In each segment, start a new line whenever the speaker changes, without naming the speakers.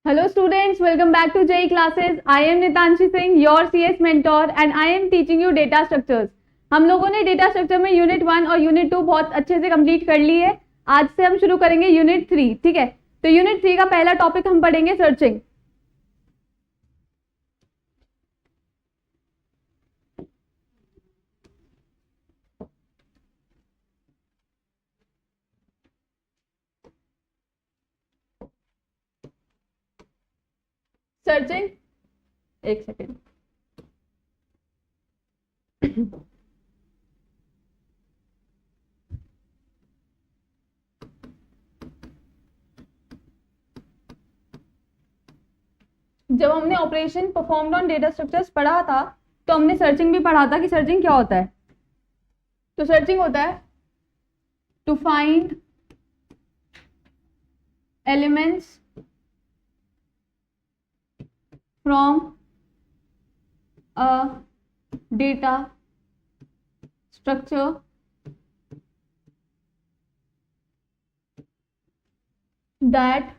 Hello students, welcome back to JEE classes. I am Nitanshi Singh, your CS mentor and I am teaching you data structures. हम लोगों ने data structure में unit 1 और unit 2 बहुत अच्छे से complete कर ली है। आज से हम शुरू करेंगे यूनिट 3, ठीक है। तो यूनिट 3 का पहला टॉपिक हम पढ़ेंगे सर्चिंग। सर्चिंग, एक सेकेंड। जब हमने operation performed on data structures पढ़ा था तो हमने सर्चिंग भी पढ़ा था कि सर्चिंग क्या होता है। तो सर्चिंग होता है to find elements from a data structure that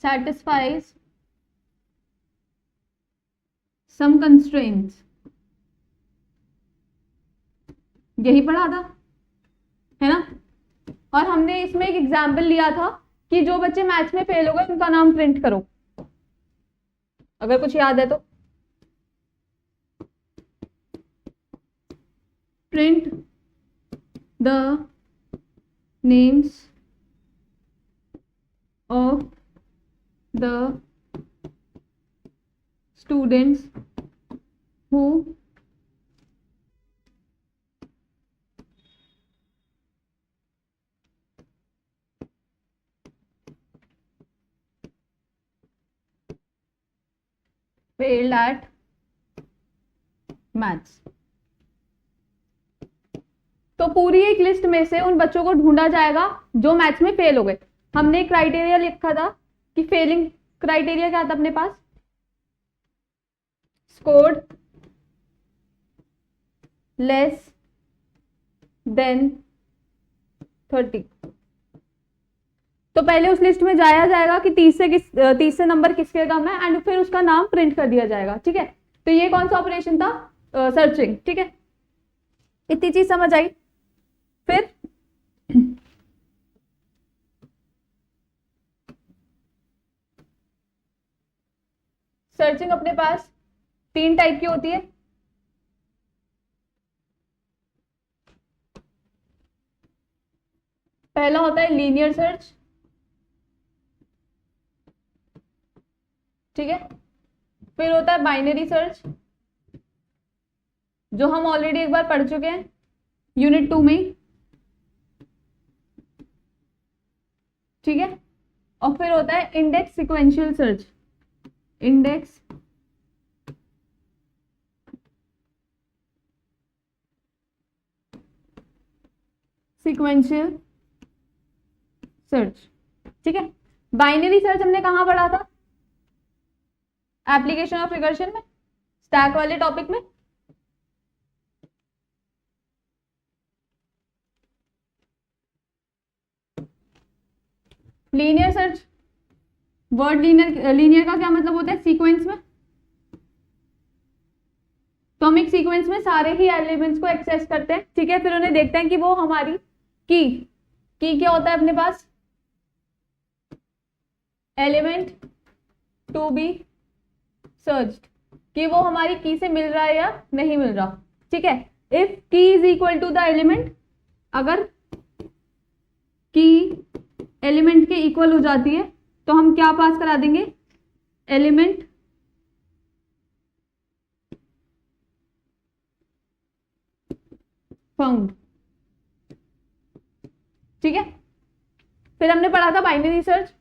satisfies some constraints। यही पढ़ा था, है ना। और हमने इसमें एक एग्जाम्पल लिया था कि जो बच्चे मैथ्स में फेल हो गए उनका नाम प्रिंट करो, अगर कुछ याद है तो। Print the names of the students who failed at maths. तो पूरी एक लिस्ट में से उन बच्चों को ढूंढा जाएगा जो मैथ्स में फेल हो गए। हमने क्राइटेरिया लिखा था कि फेलिंग क्राइटेरिया क्या था अपने पास, स्कोर्ड लेस देन 30। तो पहले उस लिस्ट में जाया जाएगा कि 30 से नंबर किसके कम है एंड फिर उसका नाम प्रिंट कर दिया जाएगा, ठीक है। तो ये कौन सा ऑपरेशन था, सर्चिंग, ठीक है। इतनी चीज समझ आई। फिर सर्चिंग अपने पास 3 टाइप की होती है। पहला होता है लीनियर सर्च, ठीक है। फिर होता है बाइनरी सर्च, जो हम ऑलरेडी एक बार पढ़ चुके हैं यूनिट 2 में, ठीक है। और फिर होता है index sequential search, index sequential search, ठीक है। बाइनरी सर्च हमने कहां पढ़ा था, एप्लीकेशन ऑफ रिकर्शन में, स्टैक वाले टॉपिक में। लीनियर सर्च, वर्ड लीनियर का क्या मतलब होता है, सीक्वेंस में। तो हम एक सीक्वेंस में सारे ही एलिमेंट्स को एक्सेस करते हैं, ठीक है। फिर उन्हें देखते हैं कि वो हमारी की क्या होता है अपने पास, एलिमेंट टू बी सर्च्ड, कि वो हमारी की से मिल रहा है या नहीं मिल रहा, ठीक है। If key is equal to the element, अगर की एलिमेंट के इक्वल हो जाती है तो हम क्या पास करा देंगे, एलिमेंट फाउंड, ठीक है। फिर हमने पढ़ा था बाइनरी सर्च।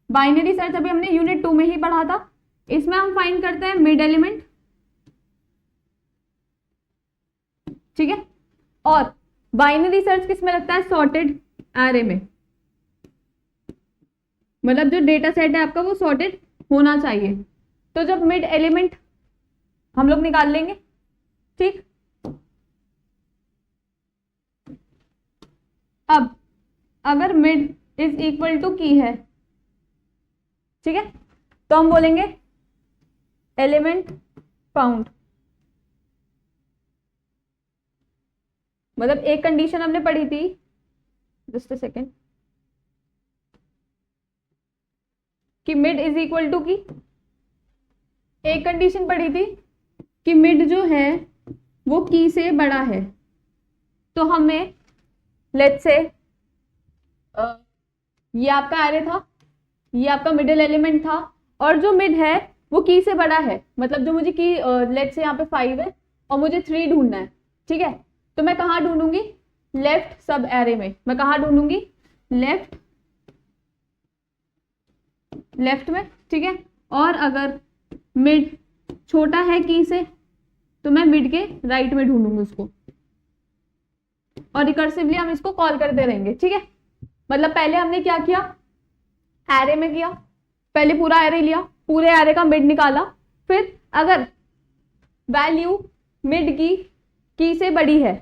बाइनरी सर्च अभी हमने यूनिट 2 में ही पढ़ा था। इसमें हम फाइंड करते हैं मिड एलिमेंट, ठीक है। और बाइनरी सर्च किस में लगता है, सॉर्टेड एरे में। मतलब जो डेटा सेट है आपका वो सॉर्टेड होना चाहिए। तो जब मिड एलिमेंट हम लोग निकाल लेंगे, ठीक। अब अगर मिड इज इक्वल टू की है, ठीक है, तो हम बोलेंगे एलिमेंट फाउंड। मतलब एक कंडीशन हमने पढ़ी थी, जस्ट अ सेकेंड, कि मिड इज इक्वल टू की, एक कंडीशन पढ़ी थी कि मिड जो है वो की से बड़ा है। तो हमें लेट्स से ये आपका एरे था, ये आपका मिडिल एलिमेंट था, और जो मिड है वो की से बड़ा है, मतलब जो मुझे की लेट्स से यहाँ पे 5 है और मुझे 3 ढूंढना है, ठीक है, तो मैं कहाँ ढूंढूंगी, लेफ्ट सब एरे में। मैं कहाँ ढूंढूंगी, लेफ्ट में, ठीक है। और अगर मिड छोटा है की से तो मैं मिड के राइट में ढूंढूंगी उसको, और रिकर्सिवली हम इसको कॉल करते रहेंगे, ठीक है। मतलब पहले हमने क्या किया, एरे में किया, पहले पूरा एरे लिया, पूरे एरे का मिड निकाला, फिर अगर वैल्यू मिड की से बड़ी है,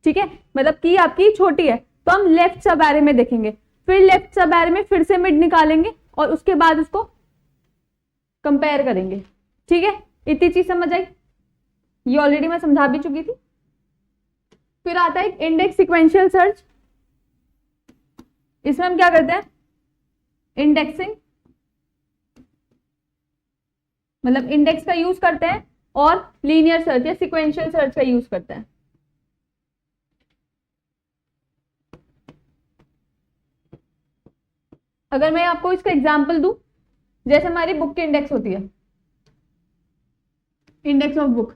ठीक है, मतलब की आपकी छोटी है, तो हम लेफ्ट सब एरे में देखेंगे, फिर लेफ्ट सब एरे में फिर से मिड निकालेंगे और उसके बाद उसको कंपेयर करेंगे, ठीक है। इतनी चीज समझ आई, ये ऑलरेडी मैं समझा भी चुकी थी। फिर आता है इंडेक्स सीक्वेंशियल सर्च। इसमें हम क्या करते हैं, इंडेक्सिंग, मतलब इंडेक्स का यूज करते हैं और लीनियर सर्च या सीक्वेंशियल सर्च का यूज करते हैं। अगर मैं आपको इसका एग्जांपल दूं, जैसे हमारी बुक की इंडेक्स होती है, इंडेक्स ऑफ बुक,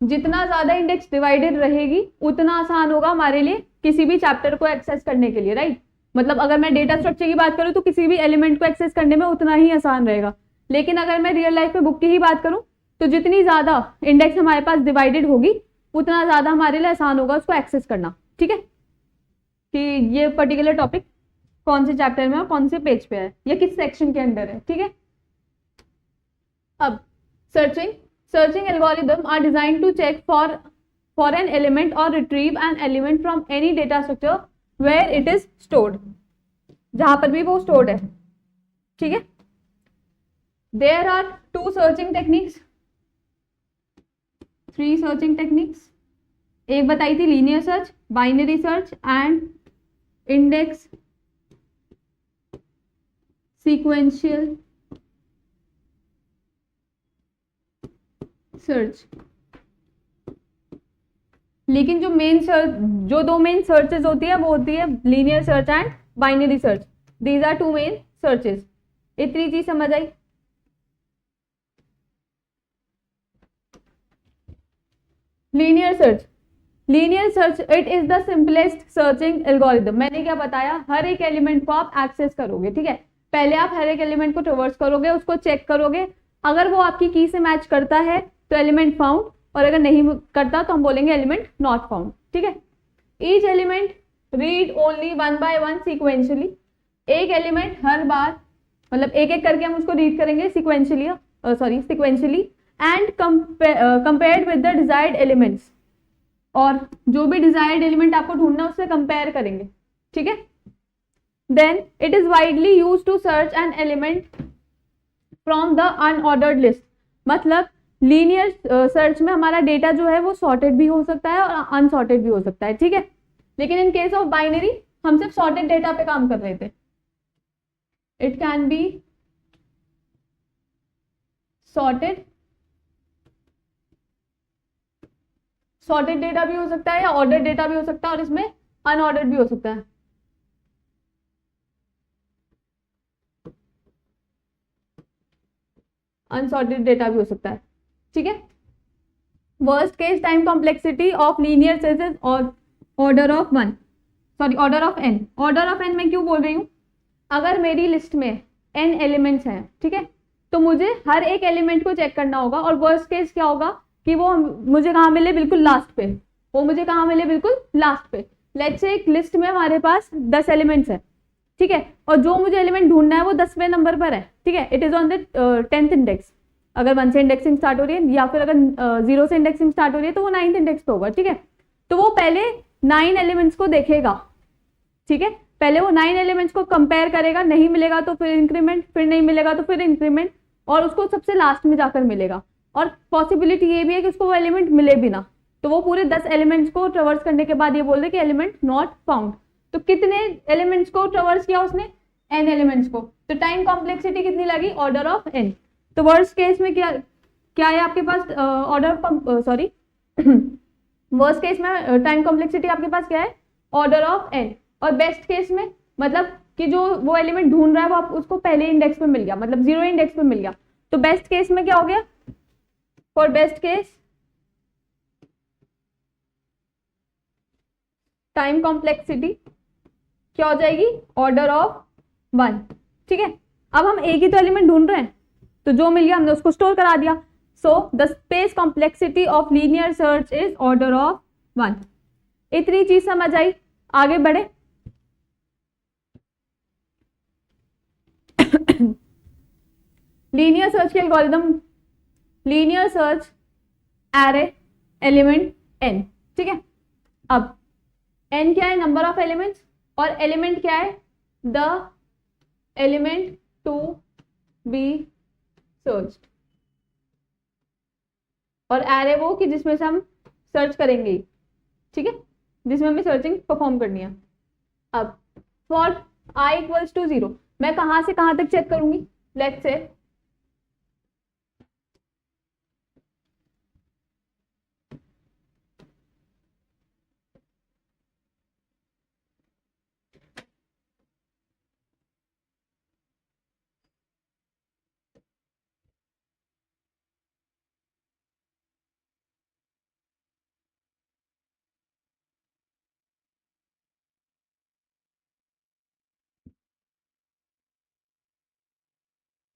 जितना ज्यादा इंडेक्स डिवाइडेड रहेगी उतना आसान होगा हमारे लिए किसी भी चैप्टर को एक्सेस करने के लिए, राइट। मतलब अगर मैं डेटा स्ट्रक्चर की बात करूं तो किसी भी एलिमेंट को एक्सेस करने में उतना ही आसान रहेगा, लेकिन अगर मैं रियल लाइफ में बुक की ही बात करूं तो जितनी ज्यादा इंडेक्स हमारे पास डिवाइडेड होगी उतना ज्यादा हमारे लिए आसान होगा उसको एक्सेस करना, ठीक है। कि ये पर्टिकुलर टॉपिक कौन से चैप्टर में और कौन से पेज पे है या किस सेक्शन के अंदर है, ठीक है। अब searching algorithm are designed to check for an element और retrieve an element from any data structure where it is stored, जहां पर भी वो स्टोर्ड है, ठीक है। There are 2 searching techniques, 3 searching techniques. एक बताई थी linear search, binary search and index sequential search. लेकिन जो जो 2 मेन सर्चेस होती है वो होती है linear search and binary search. These are 2 main searches. इतनी चीज समझ आई। Linear search it is the simplest searching algorithm. मैंने क्या बताया, हर एक एलिमेंट को आप एक्सेस करोगे, ठीक है। पहले आप हर एक एलिमेंट को ट्रवर्स करोगे, उसको चेक करोगे, अगर वो आपकी की से मैच करता है तो एलिमेंट फाउंड, और अगर नहीं करता तो हम बोलेंगे एलिमेंट नॉट फाउंड, ठीक है। Each element read only 1 by 1 sequentially. एक एलिमेंट हर बार, मतलब एक एक करके हम उसको रीड करेंगे sequentially and compared with the desired elements, और जो भी डिजायर्ड एलिमेंट आपको ढूंढना है उससे कंपेयर करेंगे, ठीक है। Then it is widely used to search an element from the unordered list. मतलब लीनियर सर्च में हमारा डेटा जो है वो सॉर्टेड भी हो सकता है और अनसॉर्टेड भी हो सकता है, ठीक है। लेकिन इन केस ऑफ बाइनरी हम सिर्फ सॉर्टेड डेटा पे काम कर रहे थे। It can be sorted data भी हो सकता है या ऑर्डर्ड डेटा भी हो सकता है, और इसमें अनऑर्डर्ड भी हो सकता है। अनसॉर्टेड डेटा भी हो सकता है, ठीक है। Worst case time complexity of linear searches और order of n। Order of n मैं क्यों बोल रही हूँ, अगर मेरी लिस्ट में n एलिमेंट्स हैं, ठीक है, तो मुझे हर एक एलिमेंट को चेक करना होगा, और वर्स्ट केस क्या होगा कि वो मुझे कहाँ मिले, बिल्कुल लास्ट पे। वो मुझे कहाँ मिले, बिल्कुल लास्ट पे। लेट्स से एक लिस्ट में हमारे पास 10 एलिमेंट्स है, ठीक है, और जो मुझे एलिमेंट ढूंढना है वो 10वें नंबर पर है, ठीक है, it is on the 10th index. अगर 1 से इंडेक्सिंग स्टार्ट हो रही है, या फिर अगर 0 से इंडेक्सिंग स्टार्ट हो रही है तो वो 9th इंडेक्स पे होगा, ठीक है। तो वो पहले 9 एलिमेंट्स को देखेगा, ठीक है। पहले वो 9 एलिमेंट्स को कंपेयर करेगा, नहीं मिलेगा तो फिर इंक्रीमेंट, फिर नहीं मिलेगा तो फिर इंक्रीमेंट, और उसको सबसे लास्ट में जाकर मिलेगा। और पॉसिबिलिटी ये भी है कि उसको वो एलिमेंट मिले भी ना, तो वो पूरे 10 एलिमेंट्स को ट्रेवर्स करने के बाद ये बोल दे कि एलिमेंट नॉट फाउंड। तो कितने एलिमेंट्स को ट्रेवर्स किया उसने? n एलिमेंट्स को। तो टाइम कॉम्प्लेक्सिटी कितनी लगी? Order of n। तो वर्स्ट केस में क्या क्या है आपके पास? ऑर्डर सॉरी वर्स्ट केस में टाइम कॉम्प्लेक्सिटी आपके पास क्या है? Order of n। और बेस्ट केस में मतलब कि जो वो एलिमेंट ढूंढ रहा है वो आप उसको पहले इंडेक्स पे मिल गया, मतलब 0 इंडेक्स पे मिल गया। तो बेस्ट केस में क्या हो गया? For best case time complexity क्या हो जाएगी? ऑर्डर ऑफ 1, ठीक है। अब हम एक ही तो एलिमेंट ढूंढ रहे हैं, तो जो मिल गया हमने उसको स्टोर करा दिया। So the space complexity of linear search is order of 1। इतनी चीज समझ आई, आगे बढ़े। लीनियर सर्च के algorithm, linear search array element n, ठीक है। अब n क्या है? नंबर ऑफ एलिमेंट्स, और एलिमेंट क्या है? The element to be search, और एरे वो कि जिसमें से हम सर्च करेंगे, ठीक है, जिसमें हमें सर्चिंग परफॉर्म करनी है। अब फॉर i इक्वल्स टू 0 मैं कहां से कहां तक चेक करूंगी? Let's say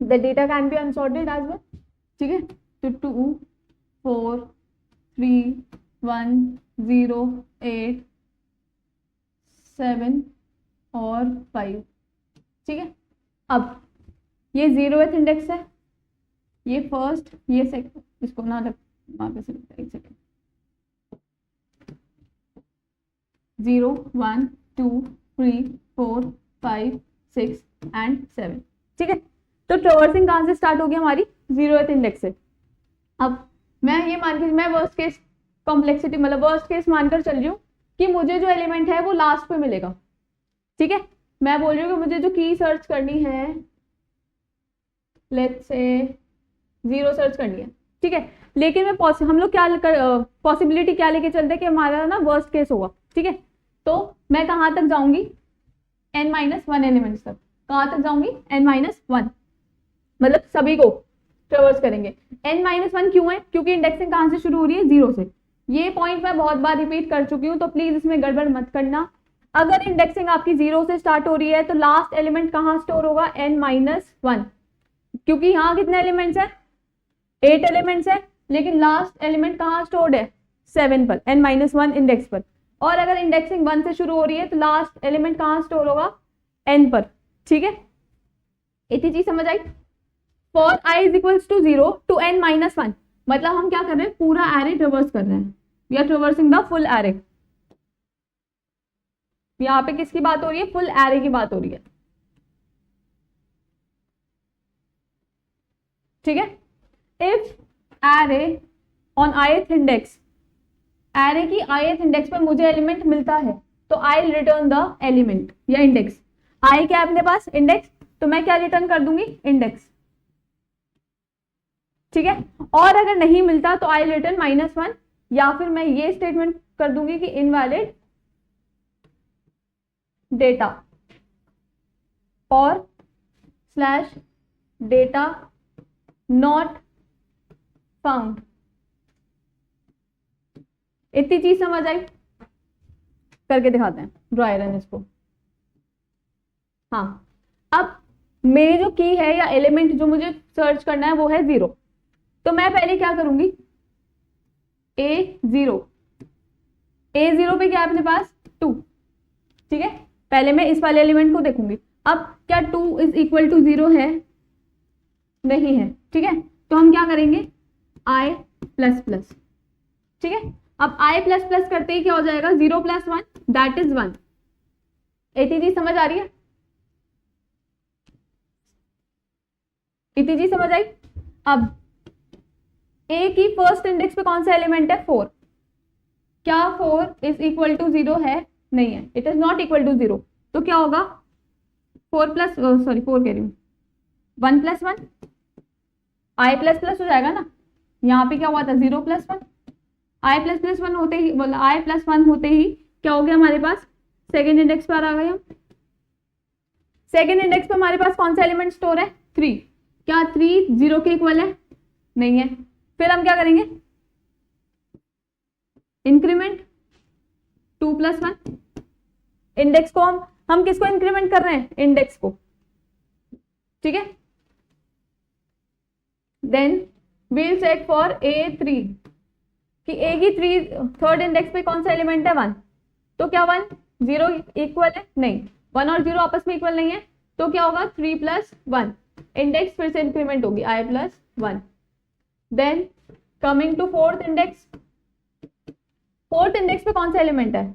the data can be unsorted as well, ठीक है। तो 2 4 3 1 0 8 7 और 5, ठीक है। अब ये 0th इंडेक्स है, ये फर्स्ट, ये सेकंड, इसको ना वहां पे से एक सेकंड, 0 1 2 3 4 5 6 एंड 7, ठीक है। तो ट्रेवर्सिंग कहां से स्टार्ट हो गई हमारी? 0th इंडेक्स से। अब मैं ये मान के, मैं वर्स्ट केस कॉम्प्लेक्सिटी मतलब वर्स्ट केस मानकर चल रही हूँ कि मुझे जो एलिमेंट है वो लास्ट पे मिलेगा, ठीक है। मैं बोल रही हूँ कि मुझे जो की सर्च करनी है, लेट्स से 0 सर्च करनी है, ठीक है। लेकिन मैं हम लोग क्या पॉसिबिलिटी क्या लेके चलते हैं कि हमारा ना वर्स्ट केस होगा, ठीक है। तो मैं कहां तक जाऊंगी? n-1 एलिमेंट्स तक। कहां तक जाऊंगी? n-1, मतलब सभी को ट्रेवर्स करेंगे। n-1 क्यों है? क्योंकि इंडेक्सिंग कहां से शुरू हो रही है? 0 से। ये पॉइंट मैं बहुत बार रिपीट कर चुकी हूँ, तो प्लीज इसमें गड़बड़ मत करना। अगर इंडेक्सिंग आपकी 0 से स्टार्ट हो रही है तो लास्ट एलिमेंट कहां स्टोर होगा? n-1, क्योंकि यहाँ कितने एलिमेंट्स है? 8 एलिमेंट्स है, लेकिन लास्ट एलिमेंट कहां स्टोर्ड है? 7 पर, n-1 इंडेक्स पर। और अगर इंडेक्सिंग 1 से शुरू हो रही है तो लास्ट एलिमेंट कहां स्टोर होगा? n पर, ठीक है। इतनी चीज समझ आई? For i is equals to 0 to n-1, मतलब हम क्या कर रहे हैं? पूरा एरे ट्रेवर्स कर रहे हैं, we are traversing the full array. यहाँ पे किसकी बात हो रही है? फुल एरे की बात हो रही है, ठीक है। If array on ith index, array की ith इंडेक्स पर मुझे एलिमेंट मिलता है तो आई रिटर्न द एलिमेंट या इंडेक्स। आई क्या है अपने पास? इंडेक्स, तो मैं क्या रिटर्न कर दूंगी? इंडेक्स, ठीक है। और अगर नहीं मिलता तो आई रिटर्न -1, या फिर मैं ये स्टेटमेंट कर दूंगी कि इनवैलिड डेटा और स्लैश डेटा नॉट फाउंड। इतनी चीज समझ आई? करके दिखाते हैं, ड्राई रन इसको। हाँ, अब मेरी जो की है या एलिमेंट जो मुझे सर्च करना है वो है 0, तो मैं पहले क्या करूंगी? A0 पे क्या है अपने पास? 2, ठीक है। पहले मैं इस वाले एलिमेंट को देखूंगी। अब क्या 2 इज इक्वल टू 0 है? नहीं है, ठीक है। तो हम क्या करेंगे, i प्लस प्लस। ठीक है, अब i प्लस प्लस करते ही क्या हो जाएगा, 0 प्लस 1 दैट इज 1। इतनी चीज समझ आ रही है, इतनी चीज समझ आई। अब a की फर्स्ट इंडेक्स पे कौन सा एलिमेंट है, 4। क्या 4 इज इक्वल टू 0 है, नहीं है, it is not equal to 0। तो क्या होगा, 4 प्लस 4 कह रही हूँ, 1 प्लस 1 i प्लस प्लस हो जाएगा ना। यहाँ पे क्या हुआ था, 0 प्लस 1, i प्लस प्लस 1 होते ही, बोला i प्लस 1 होते ही क्या हो गया हमारे पास, सेकेंड इंडेक्स पर आ गए हम। सेकेंड इंडेक्स पे हमारे पास कौन सा एलिमेंट स्टोर है, 3। क्या 3 0 के इक्वल है, नहीं है। फिर हम क्या करेंगे, इंक्रीमेंट 2 प्लस 1। इंडेक्स को हम किसको इंक्रीमेंट कर रहे हैं, इंडेक्स को। ठीक है, then we'll check for a3 कि a की थर्ड इंडेक्स पे कौन सा एलिमेंट है, 1। तो क्या 1 0 इक्वल है, नहीं, 1 और 0 आपस में इक्वल नहीं है। तो क्या होगा, 3 प्लस 1, इंडेक्स फिर से इंक्रीमेंट होगी, i plus 1। Then coming to fourth index, fourth index पे कौन सा एलिमेंट है,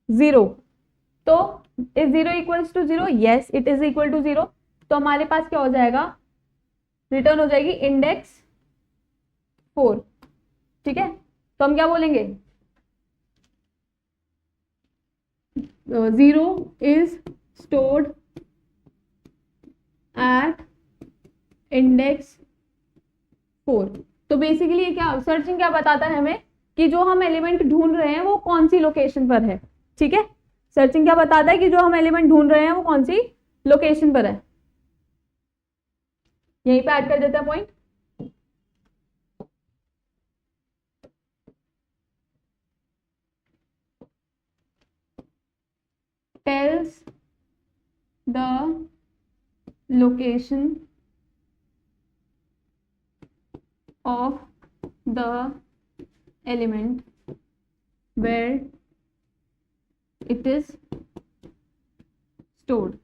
0। तो is 0 equals to 0, yes it is equal to 0। तो हमारे पास क्या हो जाएगा, रिटर्न हो जाएगी इंडेक्स 4। ठीक है, तो हम क्या बोलेंगे, 0 इज स्टोर्ड एट इंडेक्स 4। तो बेसिकली ये क्या, सर्चिंग क्या बताता है हमें कि जो हम एलिमेंट ढूंढ रहे हैं वो कौन सी लोकेशन पर है। ठीक है, सर्चिंग क्या बताता है कि जो हम एलिमेंट ढूंढ रहे हैं वो कौन सी लोकेशन पर है। यहीं पे ऐड कर देते हैं point. tells the location of the element where it is stored।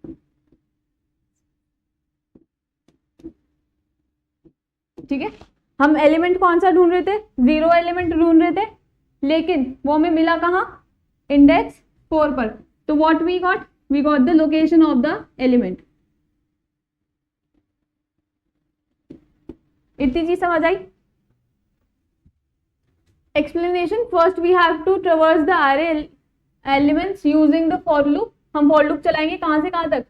ठीक है, हम एलिमेंट कौन सा ढूंढ रहे थे, 0 एलिमेंट ढूंढ रहे थे, लेकिन वो हमें मिला कहाँ, इंडेक्स 4 पर। तो what we got the location of the element. इतनी चीज समझ आई। Explanation, first we have to traverse the array elements using the for loop. हम फॉर लूप चलाएंगे कहां से कहां तक,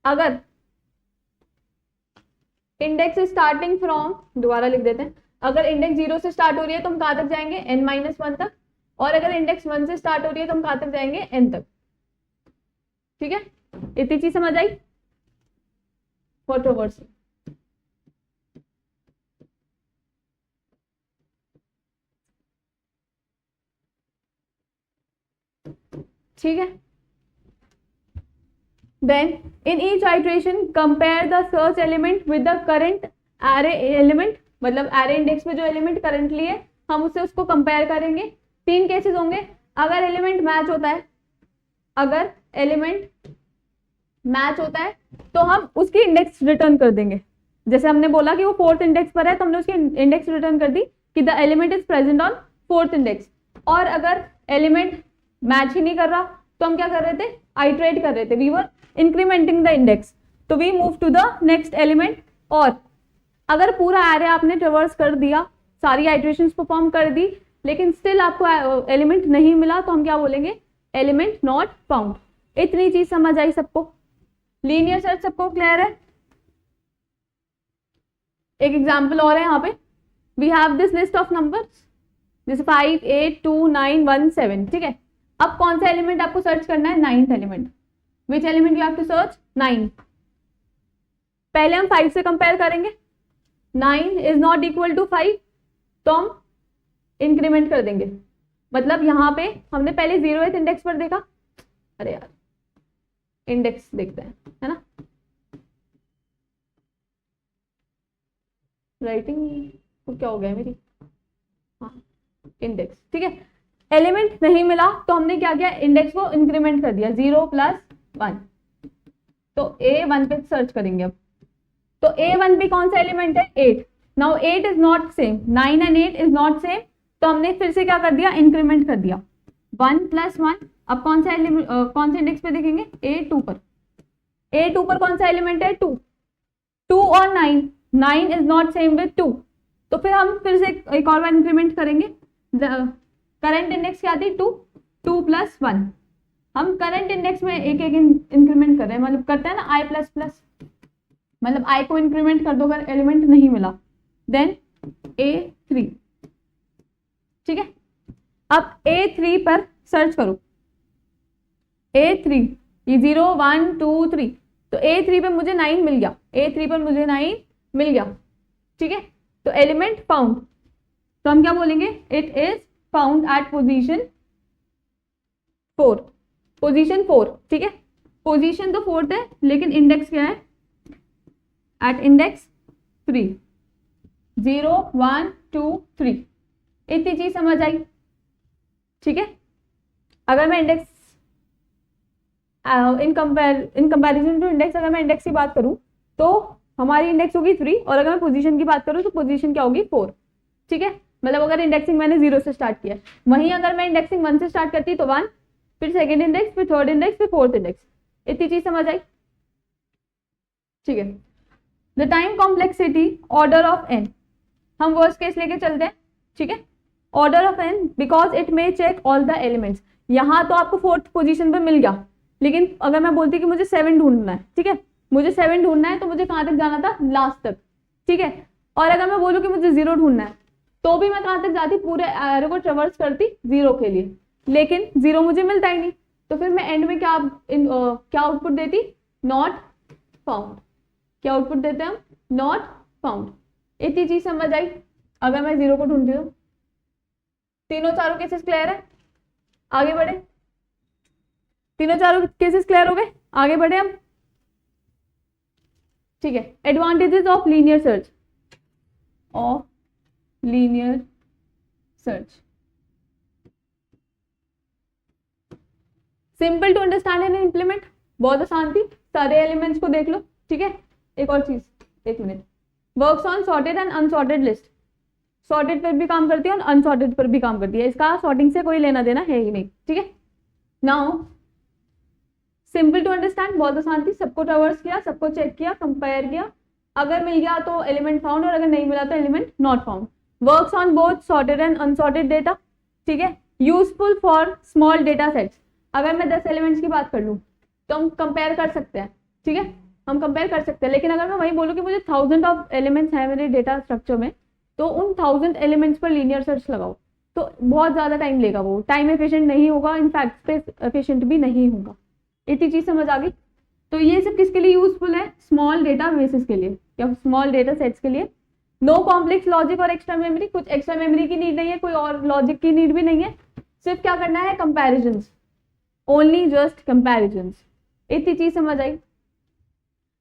अगर इंडेक्स स्टार्टिंग फ्रॉम, दोबारा लिख देते हैं, अगर इंडेक्स 0 से स्टार्ट हो रही है तो हम कहां तक जाएंगे, n-1 तक। और अगर इंडेक्स 1 से स्टार्ट हो रही है तो हम कहां तक जाएंगे, n तक। ठीक है, इतनी चीज समझ आई फॉर ट्रेवर्सिंग। ठीक है, then in each iteration compare the search element with the current array element। मतलब array index में जो element currently है हम उसको compare करेंगे। 3 केसेस होंगे, अगर element मैच होता है, अगर एलिमेंट मैच होता है तो हम उसकी इंडेक्स रिटर्न कर देंगे। जैसे हमने बोला कि वो 4th इंडेक्स पर है तो हमने उसकी इंडेक्स रिटर्न कर दी कि the element is present on 4th index. और अगर एलिमेंट मैच ही नहीं कर रहा तो हम क्या कर रहे थे, आइटरेट कर रहे थे, we were incrementing the index. तो we move to the next element. और अगर पूरा एरे आपने ट्रेवर्स कर दिया, सारी आइटरेशंस परफॉर्म कर दी, लेकिन स्टिल आपको एलिमेंट नहीं मिला तो हम क्या बोलेंगे, एलिमेंट नॉट फाउंड। इतनी चीज समझ आई सबको, लीनियर सर्च सबको क्लियर है। एक एग्जांपल और है यहाँ पे, we have this list of numbers जैसे 5 8 2 9 1 7। ठीक है, अब कौन सा एलिमेंट आपको सर्च करना है, 9th element. Which element you have to search, 9। पहले हम 5 से कंपेयर करेंगे, 9 इज नॉट इक्वल टू 5 तो हम इंक्रीमेंट कर देंगे। मतलब यहाँ पे हमने पहले 0th इंडेक्स पर देखा, अरे यार इंडेक्स देखते हैं, है ना, राइटिंग तो क्या हो गया मेरी, हाँ इंडेक्स। ठीक है, एलिमेंट नहीं मिला तो हमने क्या किया, इंडेक्स को इंक्रीमेंट कर दिया, 0 + 1। तो A1 पे सर्च करेंगे अब। तो A1 भी कौन सा एलिमेंट है, 8। Now 8 is not same, 9 and 8 is not same, तो हमने फिर से क्या कर दिया, इंक्रीमेंट कर दिया 1 + 1। अब कौन सा इंडेक्स पे देखेंगे, A2 पर। A2 पर कौन सा एलिमेंट है, 2। 2 और 9, 9 इज नॉट सेम विद 2, तो फिर हम फिर से एक और बार इंक्रीमेंट करेंगे। करंट इंडेक्स क्या थी, 2, 2 + 1। हम करंट इंडेक्स में एक एक इंक्रीमेंट कर रहे हैं, मतलब करते हैं ना I प्लस प्लस, मतलब I को इंक्रीमेंट कर दो अगर एलिमेंट नहीं मिला, देन A3। ठीक है, अब A3 पर सर्च करो, A3 ये 0 1 2 3, तो A3 पे मुझे 9 मिल गया, A3 पर मुझे 9 मिल गया। ठीक है, तो एलिमेंट फाउंड, तो हम क्या बोलेंगे, it is found at position 4, position 4। ठीक है, पोजीशन तो 4th है, लेकिन इंडेक्स क्या है, एट इंडेक्स 3, 0 1 2 3। इतनी चीज समझ आई। ठीक है, अगर मैं index in comparison to index, अगर मैं इंडेक्स की बात करूं तो हमारी इंडेक्स होगी 3, और अगर मैं पोजीशन की बात करूं तो पोजीशन क्या होगी, 4। ठीक है, मतलब अगर इंडेक्सिंग मैंने 0 से स्टार्ट किया, वहीं अगर मैं इंडेक्सिंग 1 से स्टार्ट करती तो 1, फिर सेकेंड इंडेक्स, फिर थर्ड इंडेक्स, फिर फोर्थ इंडेक्स। इतनी चीज समझ आई। ठीक है, the time complexity order of n, हम वर्स्ट केस लेके चलते हैं। ठीक है, order of n because it may check all the elements. यहाँ तो आपको 4th पोजीशन पे मिल गया, लेकिन अगर मैं बोलती कि मुझे 7 ढूंढना है, ठीक है, मुझे 7 ढूंढना है, तो मुझे कहाँ तक जाना था, लास्ट तक। ठीक है, और अगर मैं बोलूँ कि मुझे 0 ढूंढना है, तो भी मैं कहाँ तक जाती, पूरे एरो को ट्रेवर्स करती 0 के लिए, लेकिन 0 मुझे मिलता ही नहीं, तो फिर मैं एंड में क्या आउटपुट देती, नॉट फाउंड। क्या आउटपुट देते हैं हम, नॉट फाउंड। इतनी चीज समझ आई। अगर मैं 0 को ढूंढती हूँ, तीनों चारों केसेस क्लियर है, आगे बढ़े, तीनों चारों केसेस क्लियर हो गए, आगे बढ़े हम। ठीक है, advantages of linear search, simple to understand and implement, बहुत आसान थी, सारे एलिमेंट्स को देख लो। ठीक है, एक और चीज, एक minute, works on sorted and unsorted list, sorted पर भी काम करती है और अनसॉर्टेड पर भी काम करती है, इसका सॉर्टिंग से कोई लेना देना है ही नहीं। ठीक है, नाउ सिंपल टू अंडरस्टैंड, बहुत आसान थी, सबको ट्रैवर्स किया, सबको चेक किया, कंपेयर किया, अगर मिल गया तो एलिमेंट फाउंड, और अगर नहीं मिला तो element not found. Works on both sorted and unsorted data. ठीक है, useful for small data sets, अगर मैं 10 एलिमेंट्स की बात कर लूँ तो हम कंपेयर कर सकते हैं। ठीक है, हम कंपेयर कर सकते हैं, लेकिन अगर मैं वही बोलूँ कि मुझे 1000 ऑफ एलिमेंट्स हैं मेरे डेटा स्ट्रक्चर में, तो उन 1000 एलिमेंट्स पर लीनियर सर्च लगाओ, तो बहुत ज़्यादा टाइम लेगा, वो टाइम एफिशिएंट नहीं होगा, इनफैक्ट स्पेस एफिशिएंट भी नहीं होगा। इतनी चीज समझ आ गई। तो ये सब किसके लिए यूजफुल है, स्मॉल डेटा बेसिस के लिए या स्मॉल डेटा सेट्स के लिए। नो कॉम्प्लेक्स लॉजिक और एक्स्ट्रा मेमोरी, कुछ एक्स्ट्रा मेमोरी की नीड नहीं है, कोई और लॉजिक की नीड भी नहीं है, सिर्फ क्या करना है, कंपैरिजंस, ओनली जस्ट कंपैरिजंस। इतनी चीज समझ आई।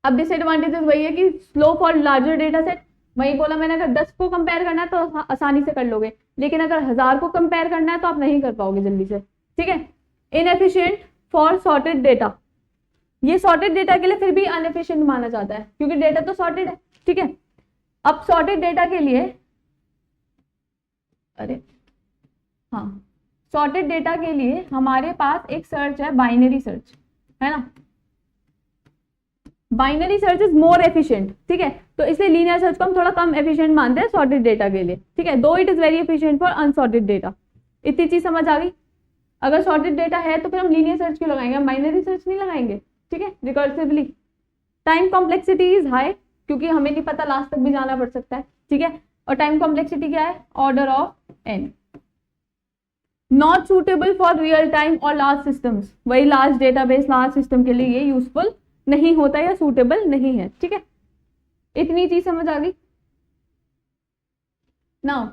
अब डिसएडवांटेजेस वही है कि slow for larger data set, वही बोला मैंने, अगर 10 को कंपेयर करना है तो आसानी से कर लोगे, लेकिन अगर 1000 को कंपेयर करना है तो आप नहीं कर पाओगे जल्दी से। ठीक है, इनएफिशिएंट फॉर सॉर्टेड डेटा, ये सॉर्टेड डेटा के लिए फिर भी अनएफिशिएंट माना जाता है, क्योंकि डेटा तो सॉर्टेड है। ठीक है, अब सॉर्टेड डेटा के लिए, हाँ, सॉर्टेड डेटा के लिए हमारे पास एक सर्च है, बाइनरी सर्च, है ना, binary search is more efficient. ठीक है, तो इसलिए लीनियर सर्च को हम थोड़ा कम एफिशिएंट मानते हैं सॉर्टेड डेटा के लिए। ठीक है, दो it is very efficient for unsorted data. इतनी चीज समझ आ गई। अगर सॉर्टेड डेटा है तो फिर हम लीनियर सर्च क्यों लगाएंगे, हम बाइनरी सर्च नहीं लगाएंगे। ठीक है, recursively. Time complexity is high, क्योंकि हमें नहीं पता, लास्ट तक भी जाना पड़ सकता है। ठीक है, और टाइम कॉम्प्लेक्सिटी क्या है, order of n। Not suitable for real time और लार्ज सिस्टम्स, वही लार्ज डेटाबेस, लार्ज सिस्टम के लिए ये यूजफुल नहीं होता या सूटेबल नहीं है। ठीक है, इतनी चीज समझ आ गई। Now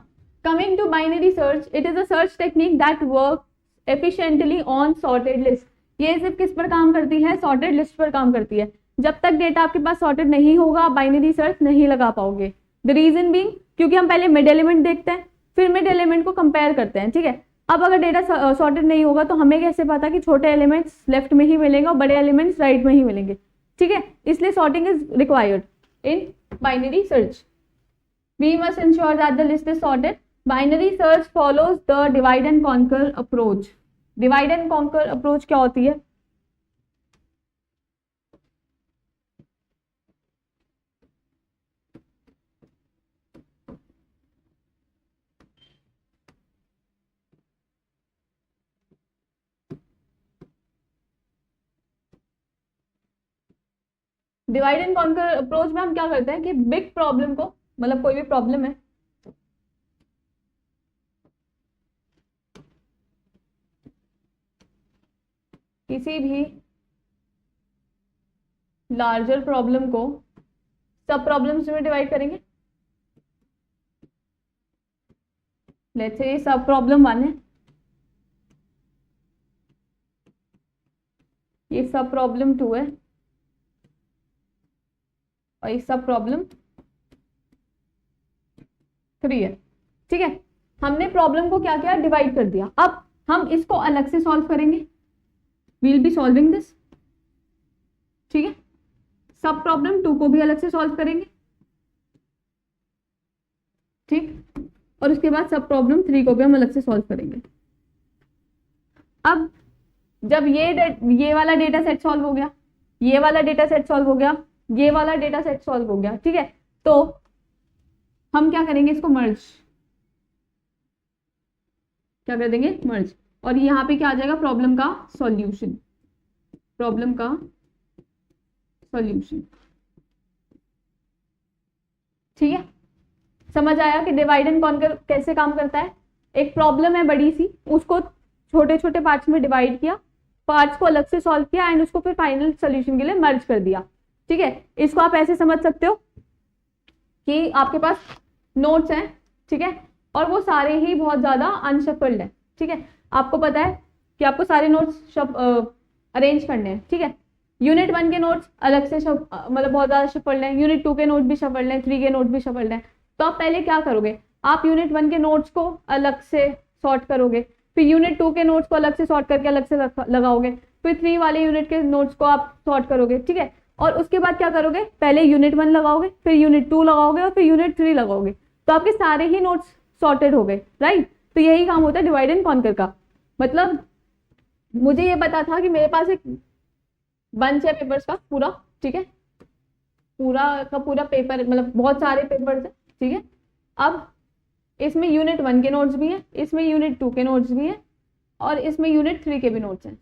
coming to binary search, it is a search technique that work efficiently on sorted list. ये सिर्फ किस पर काम करती है, सॉर्टेड लिस्ट पर काम करती है। जब तक डेटा आपके पास सॉर्टेड नहीं होगा, आप बाइनरी सर्च नहीं लगा पाओगे। द रीजन बीइंग, क्योंकि हम पहले मिड एलिमेंट देखते हैं, फिर मिड एलिमेंट को कंपेयर करते हैं। ठीक है, अब अगर डेटा सॉर्टेड नहीं होगा तो हमें कैसे पता कि छोटे एलिमेंट्स लेफ्ट में ही मिलेंगे और बड़े एलिमेंट्स राइट में ही मिलेंगे। ठीक है, इसलिए sorting is required in binary search. We must ensure that the list is sorted. Binary search follows the divide and conquer approach. Divide and conquer approach क्या होती है? डिवाइड एंड कॉन्कर अप्रोच में हम क्या करते हैं कि बिग प्रॉब्लम को, मतलब कोई भी प्रॉब्लम है, किसी भी लार्जर प्रॉब्लम को सब प्रॉब्लम्स में डिवाइड करेंगे. लेट्स से सब प्रॉब्लम 1 है, ये सब प्रॉब्लम 2 है और ये सब प्रॉब्लम 3 है. ठीक है, हमने प्रॉब्लम को क्या किया, डिवाइड कर दिया. अब हम इसको अलग से सॉल्व करेंगे. We will be solving this. ठीक है, सब प्रॉब्लम 2 को भी अलग से सॉल्व करेंगे. ठीक, और उसके बाद सब प्रॉब्लम 3 को भी हम अलग से सॉल्व करेंगे. अब जब ये वाला डेटा सेट सॉल्व हो गया, ये वाला डेटा सेट सॉल्व हो गया, ये वाला डेटा सेट सॉल्व हो गया. ठीक है, तो हम क्या करेंगे, इसको मर्ज, क्या कर देंगे, मर्ज. और यहाँ पे क्या आ जाएगा, प्रॉब्लम का सॉल्यूशन. प्रॉब्लम का सॉल्यूशन. ठीक है, समझ आया कि डिवाइड एंड कॉन्कर कैसे काम करता है. एक प्रॉब्लम है बड़ी सी, उसको छोटे छोटे पार्ट्स में डिवाइड किया, पार्ट्स को अलग से सॉल्व किया एंड उसको फिर फाइनल सोल्यूशन के लिए मर्ज कर दिया. ठीक है, इसको आप ऐसे समझ सकते हो कि आपके पास नोट्स हैं. ठीक है, और वो सारे ही बहुत ज्यादा अनशफल्ड है. ठीक है, आपको पता है कि आपको सारे नोट्स अरेंज करने हैं. ठीक है, यूनिट 1 के नोट्स अलग से मतलब बहुत ज्यादा शफल्ड हैं, यूनिट 2 के नोट भी शफल्ड हैं, 3 के नोट भी शफल्ड हैं. तो आप पहले क्या करोगे, आप यूनिट 1 के नोट्स को अलग से सॉर्ट करोगे, फिर यूनिट 2 के नोट्स को अलग से सॉर्ट करके अलग से लगाओगे, फिर 3 वाले यूनिट के नोट्स को आप सॉर्ट करोगे. ठीक है, और उसके बाद क्या करोगे, पहले यूनिट 1 लगाओगे, फिर यूनिट 2 लगाओगे और फिर यूनिट 3 लगाओगे. तो आपके सारे ही नोट्स सॉर्टेड हो गए. राइट, तो यही काम होता है डिवाइड एंड कॉन्कर का. मतलब मुझे ये पता था कि मेरे पास एक बंच है पेपर्स का पूरा. ठीक है, पूरा का पूरा पेपर, मतलब बहुत सारे पेपर्स है. ठीक है, अब इसमें यूनिट 1 के नोट्स भी हैं, इसमें यूनिट 2 के नोट्स भी हैं और इसमें यूनिट 3 के भी नोट्स हैं.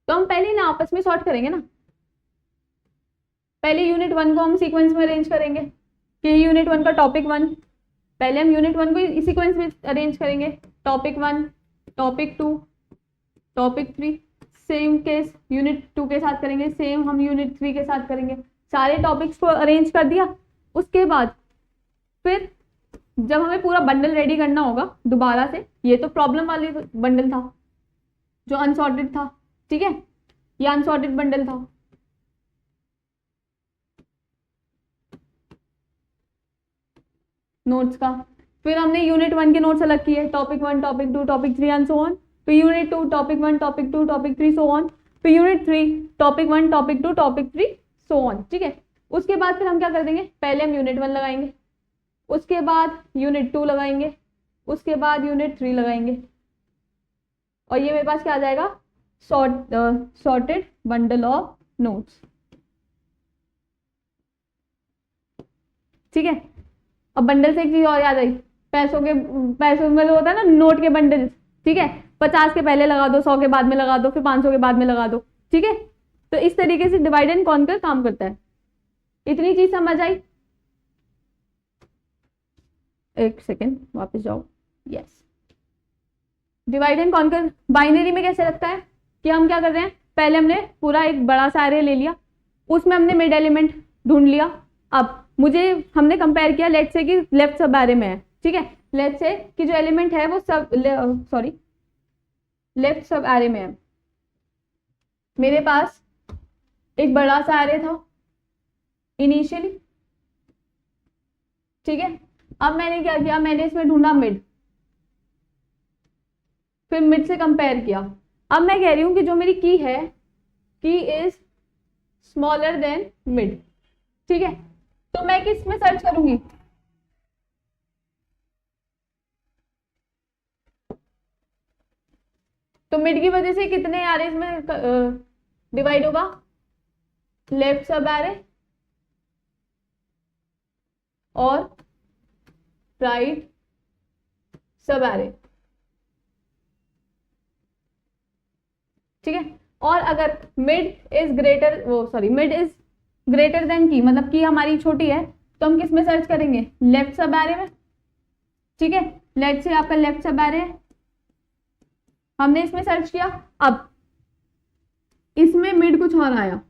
तो हम पहले ना आपस में सॉर्ट करेंगे ना. पहले यूनिट 1 को हम सीक्वेंस में अरेंज करेंगे कि यूनिट 1 का टॉपिक 1, पहले हम यूनिट 1 को सीक्वेंस में अरेंज करेंगे. Topic 1, topic 2, topic 3. Same case unit 2 के साथ करेंगे, सेम हम यूनिट 3 के साथ करेंगे. सारे टॉपिक्स को अरेंज कर दिया. उसके बाद फिर जब हमें पूरा बंडल रेडी करना होगा दोबारा से, ये तो प्रॉब्लम वाली बंडल था जो अनसॉर्टेड था. ठीक है, ये अनसॉर्टेड बंडल था. नोट्स का, फिर हमने यूनिट 1 के नोट्स अलग किए, topic 1, topic 2, topic 3 and so on. फिर unit 2, topic 1, topic 2, topic 3 so on. फिर unit 3, topic 1, topic 2, topic 3 so on. ठीक है, उसके बाद फिर हम क्या कर देंगे, पहले हम यूनिट 1 लगाएंगे, उसके बाद यूनिट 2 लगाएंगे, उसके बाद यूनिट 3 लगाएंगे और ये मेरे पास क्या आ जाएगा, सॉर्टेड बंडल ऑफ नोट्स. ठीक है, अब बंडल से एक चीज और याद आई, पैसों में जो होता है ना नोट के बंडल. ठीक है, 50 के पहले लगा दो, 100 के बाद में लगा दो, फिर 500 के बाद में लगा दो. ठीक है, तो इस तरीके से डिवाइड एंड कॉन्कर काम करता है. इतनी चीज समझ आई. एक सेकेंड वापस जाओ. Yes, divide and conquer binary में कैसे लगता है कि हम क्या कर रहे हैं, पहले हमने पूरा एक बड़ा सा एरे ले लिया, उसमें हमने मिड एलिमेंट ढूंढ लिया. अब हमने कंपेयर किया, लेट्स से कि लेफ्ट सब एरे में है. ठीक है, लेट्स से कि जो एलिमेंट है वो लेफ्ट सब एरे में है. मेरे पास एक बड़ा सा एरे था इनिशियली. ठीक है, अब मैंने क्या किया, मैंने इसमें ढूंढा मिड, फिर मिड से कंपेयर किया. अब मैं कह रही हूं कि जो मेरी की है, की इज स्मॉलर देन मिड. ठीक है, तो मैं किस में सर्च करूंगी, तो मिड की वजह से कितने एरेज में डिवाइड होगा, लेफ्ट सब एरे और राइट सब एरे, ठीक है। और अगर मिड इज ग्रेटर, वो sorry mid is greater than की, मतलब की हमारी छोटी है, तो हम किस में सर्च करेंगे, लेफ्ट सब एरे में, ठीक है। लेट्स से आपका लेफ्ट सब एरे है, हमने इसमें सर्च किया, अब इसमें मिड कुछ और आया,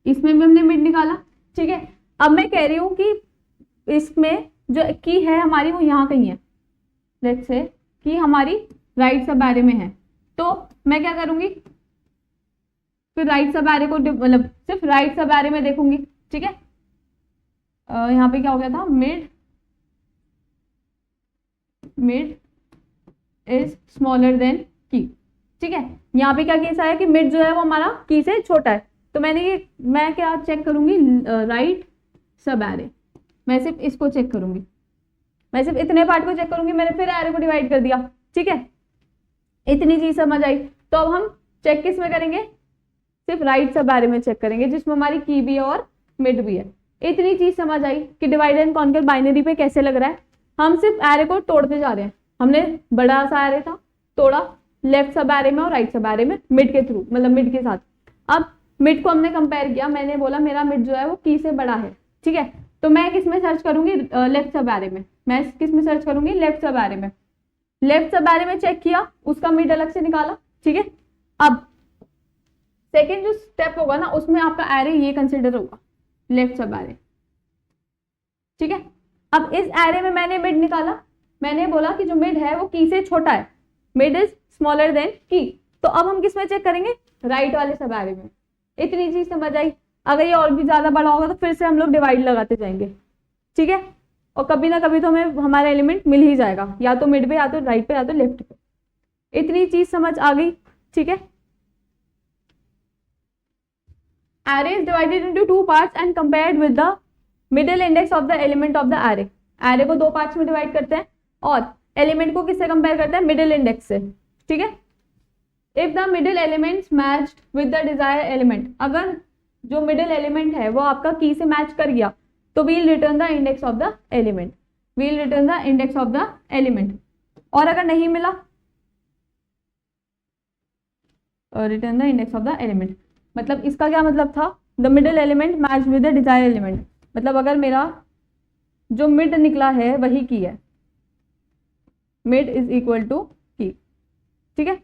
इसमें भी हमने मिड निकाला, ठीक है। अब मैं कह रही हूं कि इसमें जो की है हमारी वो यहाँ कहीं है, लेट्स से कि हमारी राइट सब एरे में है, तो मैं क्या करूंगी, फिर राइट सब एरे को मतलब सिर्फ राइट सब एरे में देखूंगी, ठीक है। यहाँ पे क्या हो गया था, मिड इज स्मॉलर देन की, ठीक है। यहाँ पे क्या केस आया कि मिड जो है वो हमारा की से छोटा है, तो मैं क्या चेक करूंगी, राइट सब एरे, मैं सिर्फ इसको चेक करूंगी, मैं सिर्फ इतने पार्ट को चेक करूंगी, मैंने फिर एरे को डिवाइड कर दिया, ठीक है। इतनी चीज समझ आई, तो अब हम चेक किस में करेंगे, सिर्फ राइट सब एरे में चेक करेंगे, जिसमें हमारी की भी है और मिड भी है। इतनी चीज समझ आई कि डिवाइड एंड कॉन्कर बाइनरी पे कैसे लग रहा है। हम सिर्फ एरे को तोड़ते जा रहे हैं, हमने बड़ा सा एरे था तोड़ा, लेफ्ट सब एरे में और राइट सब एरे में मिड के थ्रू, मतलब मिड के साथ। अब मिड को हमने कंपेयर किया, मैंने बोला मेरा मिड जो है वो की से बड़ा है, ठीक है। तो मैं किस में सर्च करूंगी, लेफ्ट सब एरे में, मैं किस में सर्च करूंगी, लेफ्ट सब एरे में। लेफ्ट सब एरे में चेक किया, उसका मिड अलग से निकाला, ठीक है। अब सेकेंड जो स्टेप होगा ना, उसमें आपका एरे ये कंसिडर होगा, लेफ्ट सब एरे, ठीक है। अब इस एरे में मैंने मिड निकाला, मैंने बोला कि जो मिड है वो की से छोटा है, मिड इज स्मॉलर देन की, तो अब हम किस में चेक करेंगे, राइट वाले सब एरे में। इतनी चीज समझ आई। अगर ये और भी ज्यादा बड़ा होगा तो फिर से हम लोग डिवाइड लगाते जाएंगे, ठीक है। और कभी ना कभी तो हमें हमारा एलिमेंट मिल ही जाएगा, या तो मिड पे, या तो राइट पे, या तो लेफ्ट पे। इतनी चीज समझ आ गई, ठीक है। Array is divided into two parts and compared with the middle index of the element of the array. Array को दो पार्ट्स में डिवाइड करते हैं और एलिमेंट को किससे कंपेयर करते हैं, मिडिल इंडेक्स से, ठीक है। If the middle elements matched with the desire element, अगर जो मिडिल एलिमेंट है वो आपका की से मैच कर गया तो we'll return the index of the element, we'll return the index of the element. और अगर नहीं मिला, return the index of the element, मतलब इसका क्या मतलब था, the middle element match with the desire element, मतलब अगर मेरा जो मिड निकला है वही की है, mid is equal to key, ठीक है।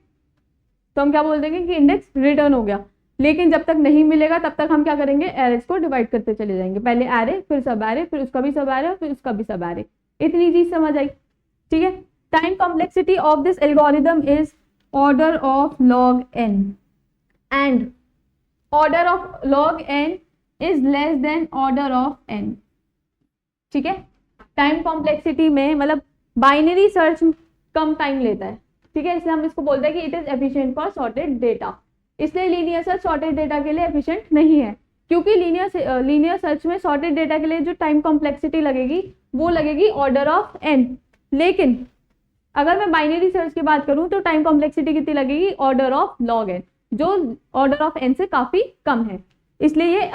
तो हम क्या बोल देंगे कि इंडेक्स रिटर्न हो गया। लेकिन जब तक नहीं मिलेगा तब तक हम क्या करेंगे, एरेज को डिवाइड करते चले जाएंगे, पहले एरे, फिर सब एरे, फिर उसका भी सब एरे, फिर उसका भी सब एरे। इतनी चीज समझ आई, ठीक है। Time complexity of this algorithm is order of log n and order of log n is less than order of n, ठीक है। टाइम कॉम्प्लेक्सिटी में मतलब बाइनरी सर्च कम टाइम लेता है, ठीक है, इसलिए हम इसको बोलते हैं कि it is efficient for sorted data. इसलिए लीनियर सर्च सॉर्टेड डेटा के लिए एफिशिएंट नहीं है, क्योंकि लीनियर सर्च में सॉर्टेड डेटा के लिए जो टाइम कॉम्प्लेक्सिटी लगेगी वो लगेगी ऑर्डर ऑफ n। लेकिन अगर मैं बाइनरी सर्च की बात करूं तो टाइम कॉम्प्लेक्सिटी कितनी लगेगी, ऑर्डर ऑफ log n, जो ऑर्डर ऑफ n से काफी कम है। इसलिए ये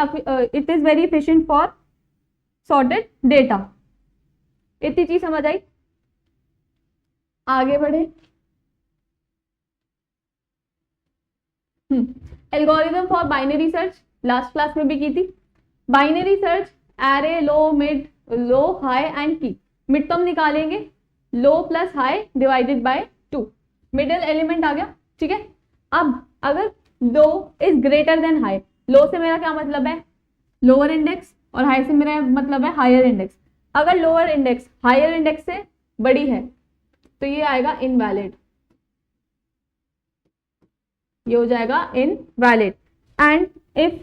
it is very efficient for sorted data. इतनी चीज समझ आई, आगे बढ़े। Algorithm for binary search last class में भी की थी। Binary search array, low, mid, low, high and की। मिड तो हम निकालेंगे, low plus high divided by 2, middle element आ गया, ठीक है। अब अगर low is greater than high, लो से मेरा क्या मतलब है, लोअर इंडेक्स, और हाई से मेरा मतलब है हायर इंडेक्स। अगर लोअर इंडेक्स हायर इंडेक्स से बड़ी है तो ये आएगा इनवैलिड, ये हो जाएगा इनवैलिड। एंड इफ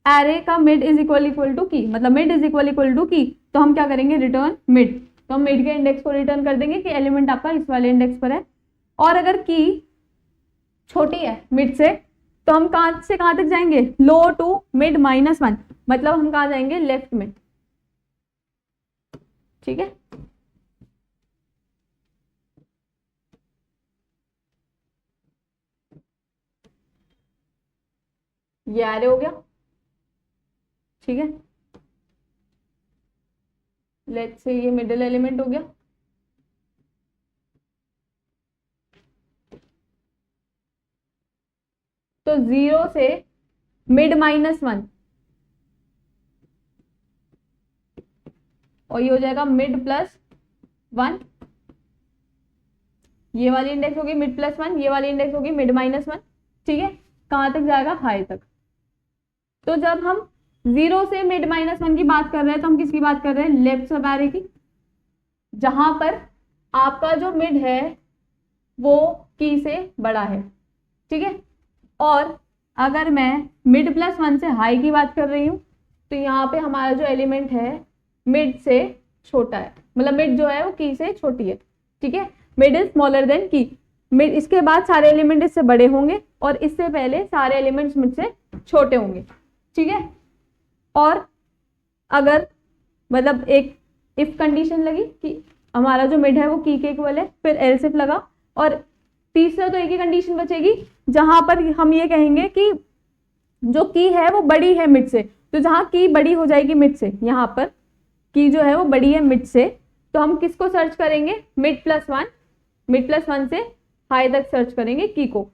एरे का मिड इज इक्वल टू की, मतलब मिड इज इक्वल टू की, तो हम क्या करेंगे, रिटर्न मिड। तो हम मिड के इंडेक्स को रिटर्न कर देंगे कि एलिमेंट आपका इस वाले इंडेक्स पर है। और अगर की छोटी है मिड से तो हम कहां से कहां तक जाएंगे, लो टू मिड -1, मतलब हम कहां जाएंगे, लेफ्ट में, ठीक है। ये एरे हो गया, ठीक है। लेट्स से ये मिडिल एलिमेंट हो गया, तो 0 से मिड -1 और ये हो जाएगा मिड +1। ये वाली इंडेक्स होगी मिड +1, ये वाली इंडेक्स होगी मिड -1, ठीक है। कहां तक जाएगा? हाई तक। तो जब हम 0 से मिड -1 की बात कर रहे हैं तो हम किसकी बात कर रहे हैं? लेफ्ट सब एरे की, जहां पर आपका जो मिड है वो की से बड़ा है, ठीक है। और अगर मैं मिड +1 से हाई की बात कर रही हूं तो यहाँ पे हमारा जो एलिमेंट है मिड से छोटा है, मतलब मिड जो है वो की से छोटी है, ठीक है। मिड इज स्मॉलर देन की। मिड, इसके बाद सारे एलिमेंट इससे बड़े होंगे और इससे पहले सारे एलिमेंट्स मिड से छोटे होंगे, ठीक है। और अगर मतलब एक इफ कंडीशन लगी कि हमारा जो मिड है वो की के इक्वल है, फिर एल्स इफ लगा, और तीसरा तो एक ही कंडीशन बचेगी जहां पर हम ये कहेंगे कि जो की है वो बड़ी है मिड से। तो जहां की बड़ी हो जाएगी मिड से, यहाँ पर की जो है वो बड़ी है मिड से, तो हम किसको सर्च करेंगे? मिड +1, मिड +1 से हाई तक सर्च करेंगे की को।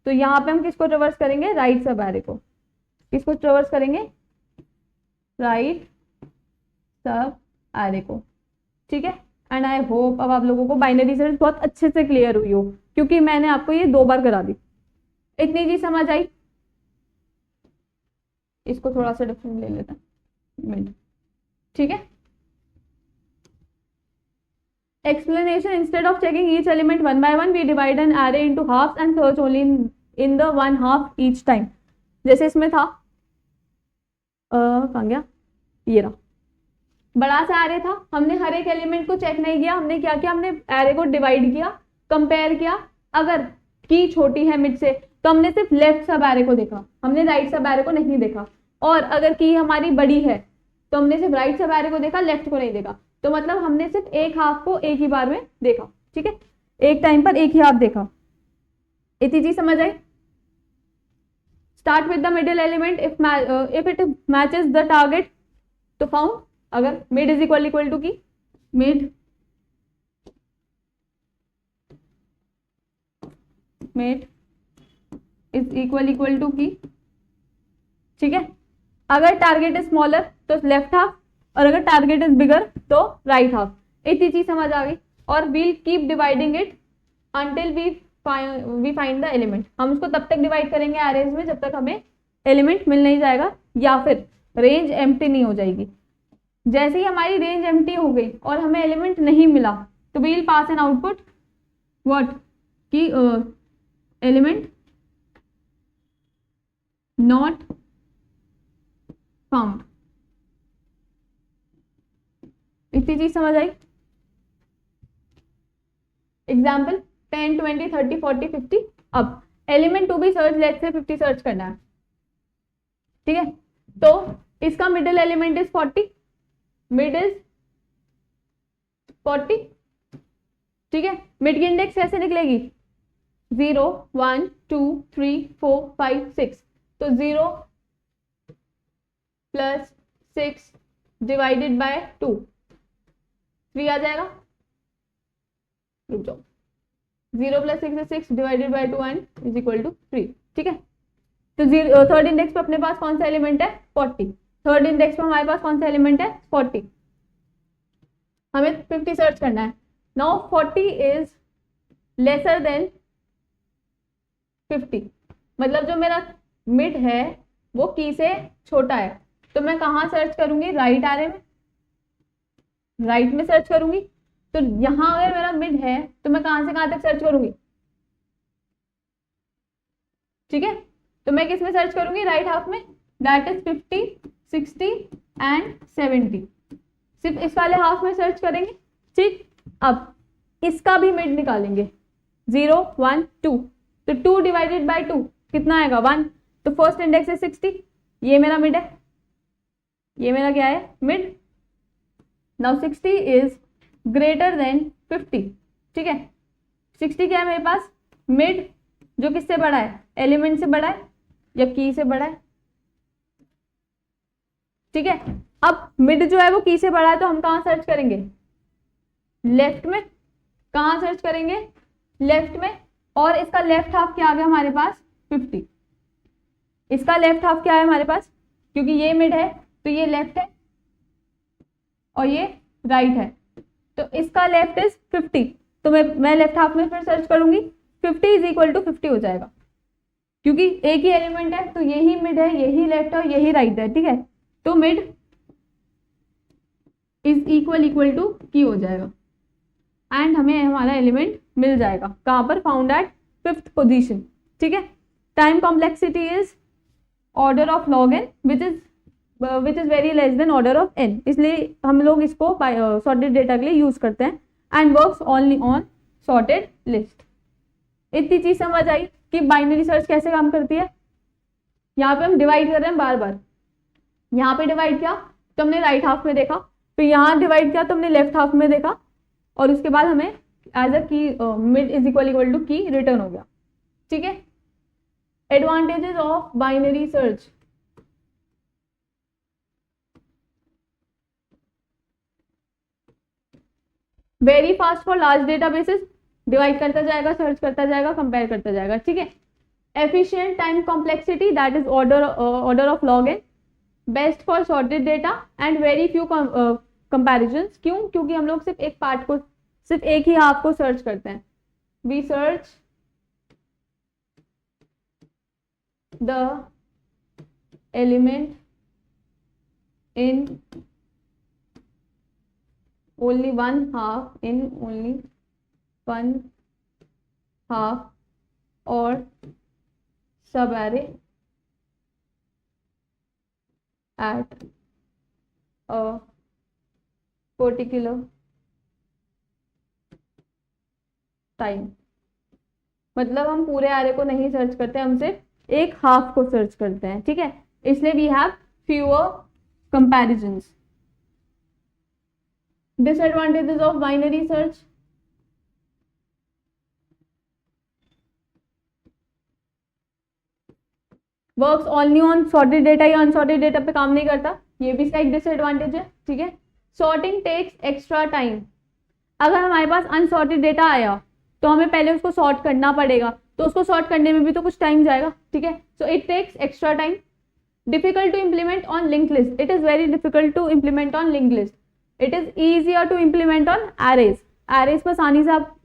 तो यहाँ पे हम किसको ट्रेवर्स करेंगे? राइट सब एरे को। किसको ट्रेवर्स करेंगे? राइट सब एरे को, ठीक है। एंड आई होप अब आप लोगों को बाइनरी सर्च बहुत अच्छे से क्लियर हुई हो, क्योंकि मैंने आपको ये 2 बार करा दी। इतनी चीज समझ आई? इसको थोड़ा सा डिफरेंट ले लेता मिड, ठीक है। Explanation: instead of checking each element one by one, we divide an array into halves and search only in the one half each time. जैसे इसमें था, कहाँ गया? ये रहा, बड़ा सा एरे था, हमने हर एक एलिमेंट को चेक नहीं किया, हमने क्या किया? हमने एरे को डिवाइड किया, कंपेयर किया। अगर की छोटी है मिड से तो हमने सिर्फ लेफ्ट सब एरे को देखा, हमने राइट सब एरे को नहीं देखा। और अगर की हमारी बड़ी है तो हमने सिर्फ राइट सब एरे को देखा, लेफ्ट को नहीं देखा। तो मतलब हमने सिर्फ एक हाफ को एक ही बार में देखा, ठीक है, एक टाइम पर एक ही हाफ देखा। इतनी चीज समझ आई? Start with the middle element, if it matches the target तो फाउंड। अगर mid is equal to key, mid is equal to key, ठीक है। अगर टारगेट इज स्मॉलर तो लेफ्ट हाफ, और अगर टारगेट इज बिगर तो राइट हाफ। इतनी चीज समझ आ गई। और we'll keep dividing it until we find the element. हम उसको तब तक डिवाइड करेंगे एरेज में जब तक हमें एलिमेंट मिल नहीं जाएगा या फिर रेंज एम्प्टी नहीं हो जाएगी। जैसे ही हमारी रेंज एम्प्टी हो गई और हमें एलिमेंट नहीं मिला तो we'll pass an output what key element not found. इतनी चीज समझ आई? एग्जाम्पल 10, 20, 30, 40, 50। अब element to be search, let's say 50 search करना है, ठीक है। तो इसका middle element is 40, mid is 40, ठीक है। मिड की इंडेक्स कैसे निकलेगी? 0, 1, 2, 3, 4, 5, 6। तो 0 + 6 डिवाइडेड बाय 2, 3 आ जाएगा। रुक जाओ, 0 + 6 is 6 divided by 2 and is equal to 3, ठीक है। तो थर्ड इंडेक्स पे अपने पास कौन सा एलिमेंट है? 40। थर्ड इंडेक्स पे हमारे पास कौन सा एलिमेंट है? 40। हमें 50 सर्च करना है। नाउ 40 इज लेसर देन 50, मतलब जो मेरा मिड है वो की से छोटा है। तो मैं कहाँ सर्च करूंगी? राइट एरे में, राइट में सर्च करूंगी। तो यहां अगर मेरा मिड है तो मैं कहां से कहां तक सर्च करूंगी? ठीक है, तो मैं किस में सर्च करूंगी? राइट हाफ में, दैट इज 50, 60 एंड 70। सिर्फ इस वाले हाफ में सर्च करेंगे, ठीक। अब इसका भी मिड निकालेंगे, 0, 1, 2। तो 2 डिवाइडेड बाय 2 कितना आएगा? 1। तो फर्स्ट इंडेक्स है 60, ये मेरा मिड है, ये मेरा क्या है? Mid. Now 60 is greater than 50, ठीक है। 60 क्या है मेरे पास? मिड, जो किससे बड़ा है? एलिमेंट से बड़ा है या की से बड़ा है? ठीक है। अब मिड जो है वो की से बड़ा है, तो हम कहाँ सर्च करेंगे, लेफ्ट में। कहाँ सर्च करेंगे, लेफ्ट में। और इसका लेफ्ट हाफ क्या आ गया हमारे पास, 50। इसका लेफ्ट हाफ क्या है हमारे पास, क्योंकि ये मिड है तो ये लेफ्ट है और ये राइट है, तो इसका लेफ्ट इज 50। तो मैं लेफ्ट हाफ में फिर सर्च करूंगी, 50 इज इक्वल टू 50 हो जाएगा, क्योंकि एक ही एलिमेंट है तो यही मिड है, यही लेफ्ट है और यही राइट है, ठीक है। तो मिड इज इक्वल टू की हो जाएगा एंड हमें हमारा एलिमेंट मिल जाएगा। कहाँ पर, फाउंड एट 5th पोजीशन, ठीक है। Time complexity is order of log n which is very less than order of n, इसलिए हम लोग इसको सॉर्टेड डेटा के लिए यूज करते हैं। And works only on sorted list. इतनी चीज समझ आई कि बाइनरी सर्च कैसे काम करती है। यहाँ पे हम डिवाइड कर रहे हैं बार बार, यहाँ पे डिवाइड किया तो हमने राइट हाफ में देखा, फिर यहाँ डिवाइड किया तो हमने लेफ्ट हाफ में देखा, और उसके बाद हमें एज अ की मिड इज इक्वल टू की रिटर्न हो गया, ठीक है। Advantages of binary search, very fast for large databases, divide करता जाएगा, सर्च करता जाएगा, कंपेयर करता जाएगा, ठीक है। Efficient time complexity, that is order of log n, best for sorted data and very few comparisons. क्यों, क्योंकि हम लोग सिर्फ एक पार्ट को, सिर्फ एक ही हाफ को सर्च करते हैं। We search the element in only one half or sub array at a particular time। मतलब हम पूरे array को नहीं सर्च करते, हम सिर्फ एक हाफ को सर्च करते हैं, ठीक है। इसलिए we have fewer comparisons। Disadvantages of binary search, works only on sorted data या अनसॉर्टेड डेटा पे काम नहीं करता, ये भी इसका एक डिसएडवांटेज है, ठीक है। सॉर्टिंग टेक्स एक्स्ट्रा टाइम, अगर हमारे पास अनसॉर्टेड डेटा आया तो हमें पहले उसको सॉर्ट करना पड़ेगा, तो उसको सॉर्ट करने में भी तो कुछ टाइम जाएगा, ठीक है। So it takes extra time. Difficult to implement on linked list, it is very difficult to implement on linked list. It is easier to implement on arrays, arrays पर आसानी से आप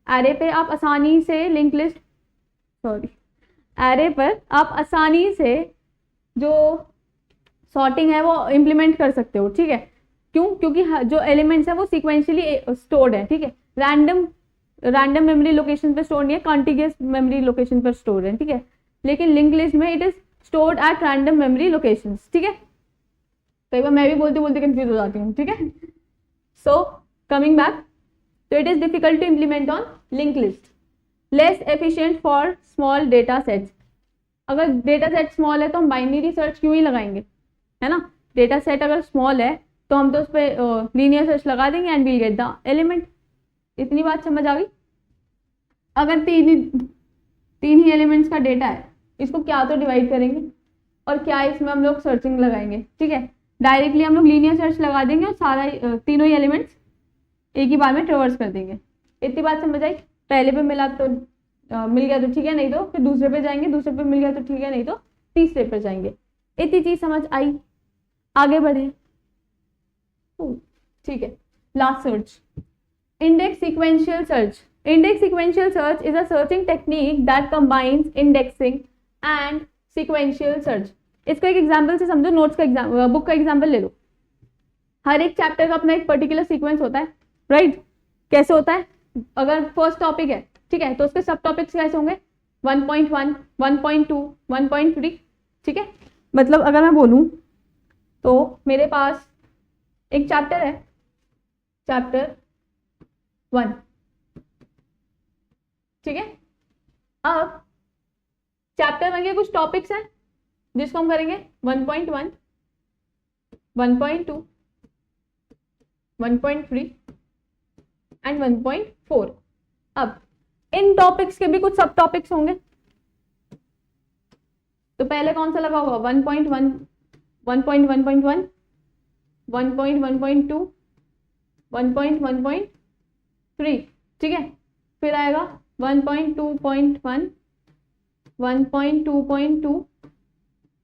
एरे पे आप आसानी से लिंक लिस्ट एरे पर आप आसानी से जो सॉर्टिंग है वो इम्प्लीमेंट कर सकते हो, ठीक है। क्यों, क्योंकि जो एलिमेंट्स है वो सीक्वेंशियली स्टोर्ड है, ठीक है। रैंडम मेमोरी लोकेशन पे स्टोर नहीं है, कॉन्टिग्यूअस मेमोरी लोकेशन पर स्टोर है, ठीक है। लेकिन लिंक लिस्ट में it is stored at random memory locations, ठीक है। कई बार मैं भी बोलते बोलते कंफ्यूज हो जाती हूँ, ठीक है। सो कमिंग बैक, तो it is difficult to implement on link list, less efficient for small data sets. अगर डेटा सेट स्मॉल है तो हम बाइनरी सर्च क्यों ही लगाएंगे, है ना। डेटा सेट अगर स्मॉल है तो हम तो उस पर लीनियर सर्च लगा देंगे and we'll get the element. इतनी बात समझ आ गई। अगर तीन ही एलिमेंट्स का डेटा है, इसको क्या तो डिवाइड करेंगे और क्या इसमें हम लोग सर्चिंग लगाएंगे, ठीक है। डायरेक्टली हम लोग लीनियर सर्च लगा देंगे और सारा तीनों ही एलिमेंट्स एक ही बार में ट्रेवर्स कर देंगे। इतनी बात समझ आई। पहले पे मिला तो मिल गया तो ठीक है, नहीं तो फिर दूसरे पे जाएंगे, दूसरे पे मिल गया तो ठीक है, नहीं तो तीसरे पे जाएंगे। इतनी चीज समझ आई, आगे बढ़े, ठीक है। Last search, index sequential search. Index sequential search is a searching technique that combines indexing and sequential search. इसको एक एग्जाम्पल से समझो, नोट्स का एग्जाम, बुक का एग्जाम्पल ले लो। हर एक चैप्टर का अपना एक पर्टिकुलर सीक्वेंस होता है, राइट। कैसे होता है, अगर फर्स्ट टॉपिक है, ठीक है, तो उसके सब टॉपिक्स कैसे होंगे, 1.1, 1.2, 1.3, ठीक है। मतलब अगर मैं बोलूं तो मेरे पास एक चैप्टर है, चैप्टर 1, ठीक है। अब चैप्टर 1 के कुछ टॉपिक्स हैं जिसको हम करेंगे 1.1, 1.2, 1.3 एंड 1.4। अब इन टॉपिक्स के भी कुछ सब टॉपिक्स होंगे, तो पहले कौन सा लगा होगा, 1.1 1.1.1, 1.1.2, 1.1.3, ठीक है। फिर आएगा 1.2.1, 1.2.2,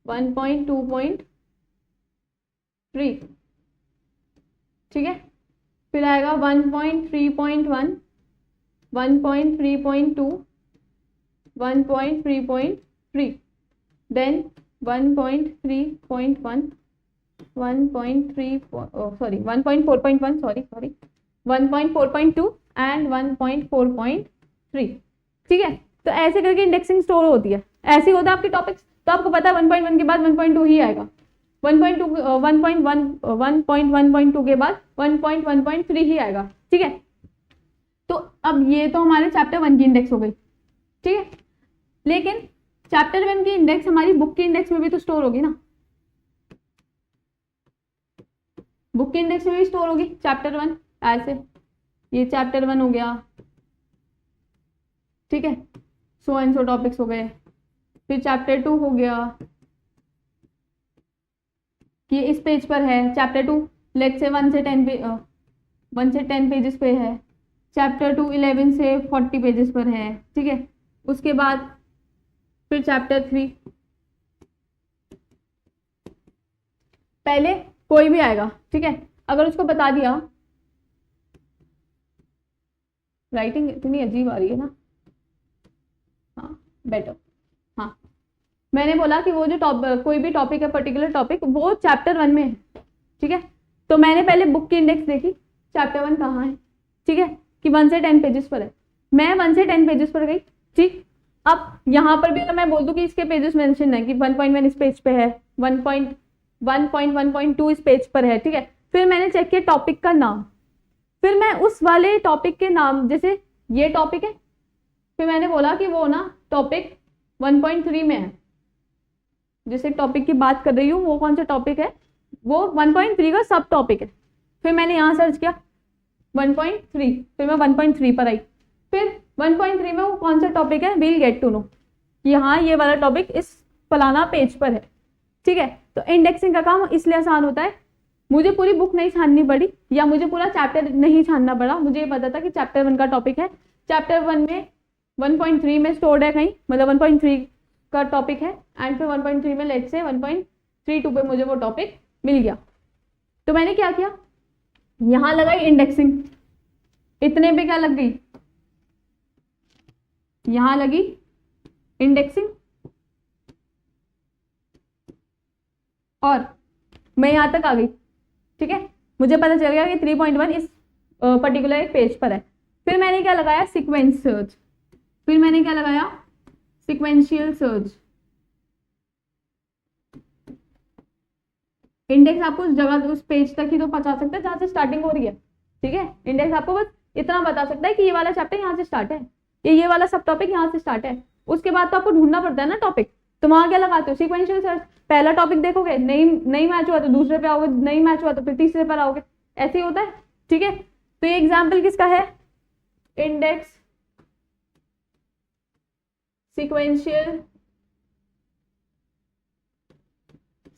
1.2.3, ठीक है। फिर आएगा 1.3.1, 1.3.2, 1.3.3, देन 1.3.1, 1.4.1, सॉरी 1.4.2 एंड 1.4.3, ठीक है। तो ऐसे करके इंडेक्सिंग स्टोर होती है, ऐसे होता है आपके टॉपिक्स। तो आपको पता है 1.1 के बाद 1.2 ही आएगा, 1.1.2 के बाद 1.1.3 ही आएगा, ठीक है। तो अब ये तो हमारे चैप्टर 1 की इंडेक्स हो गई, ठीक है। लेकिन चैप्टर 1 की इंडेक्स हमारी बुक की इंडेक्स में भी तो स्टोर होगी ना, बुक की इंडेक्स में भी स्टोर होगी चैप्टर 1। ऐसे ये चैप्टर 1 हो गया, ठीक है, सो एंड सो टॉपिक्स हो गए। फिर चैप्टर 2 हो गया कि इस पेज पर है, चैप्टर 2 लेट से 1 से 10 पेजेस पे है, चैप्टर 2 11 से 40 पेजेस पर है, ठीक है। उसके बाद फिर चैप्टर 3, पहले कोई भी आएगा, ठीक है। अगर उसको बता दिया, राइटिंग इतनी अजीब आ रही है ना, हाँ बेटर, हाँ मैंने बोला कि वो जो कोई भी टॉपिक है, पर्टिकुलर टॉपिक, वो चैप्टर 1 में है, ठीक है। तो मैंने पहले बुक की इंडेक्स देखी, चैप्टर 1 कहाँ है, ठीक है, कि 1 से 10 पेजेस पर है। मैं 1 से 10 पेजेस पर गई, ठीक। अब यहाँ पर भी अगर मैं बोल दूँ कि इसके पेजेस मेंशन है कि 1.1 इस पेज पे है, 1.1.2 इस पेज पर है, ठीक है। फिर मैंने चेक किया टॉपिक का नाम, फिर मैं उस वाले टॉपिक के नाम, जैसे ये टॉपिक है, फिर मैंने बोला कि वो ना टॉपिक 1.3 में है, जिस टॉपिक की बात कर रही हूँ वो कौन सा टॉपिक है, वो 1.3 का सब टॉपिक है। फिर मैंने यहाँ सर्च किया 1.3, फिर मैं 1.3 पर आई, फिर 1.3 में वो कौन सा टॉपिक है, विल गेट टू नो कि हाँ ये वाला टॉपिक इस फलाना पेज पर है, ठीक है। तो इंडेक्सिंग का काम इसलिए आसान होता है, मुझे पूरी बुक नहीं छाननी पड़ी या मुझे पूरा चैप्टर नहीं छानना पड़ा, मुझे ये पता था कि चैप्टर 1 का टॉपिक है, चैप्टर 1 में 1.3 में स्टोर्ड है कहीं, मतलब 1.3 का टॉपिक है, एंड फिर 1.3 में लेट से 1.32 पे मुझे वो टॉपिक मिल गया। तो मैंने क्या किया, यहां लगाई इंडेक्सिंग, इतने पे क्या लग गई, यहां लगी इंडेक्सिंग, और मैं यहां तक आ गई, ठीक है। मुझे पता चल गया कि 3.1 इस पर्टिकुलर एक पेज पर है। फिर मैंने क्या लगाया, सीक्वेंस सर्च, फिर मैंने क्या लगाया, सीक्वेंशियल सर्च। इंडेक्स आपको उस जगह, उस पेज तक ही तो पहुंचा सकता है जहां से स्टार्टिंग हो रही है, ठीक है। इंडेक्स आपको बस इतना बता सकता है कि ये वाला चैप्टर यहाँ से स्टार्ट है, ये वाला सब टॉपिक यहाँ से स्टार्ट है। उसके बाद तो आपको ढूंढना पड़ता है ना टॉपिक, तो वहां क्या लगाते हो, सीक्वेंशियल सर्च। पहला टॉपिक देखोगे, नहीं मैच हुआ तो दूसरे पे आओगे, नहीं मैच हुआ तो फिर तीसरे पर आओगे, ऐसे ही होता है, ठीक है। तो ये एग्जाम्पल किसका है, इंडेक्स सीक्वेंशियल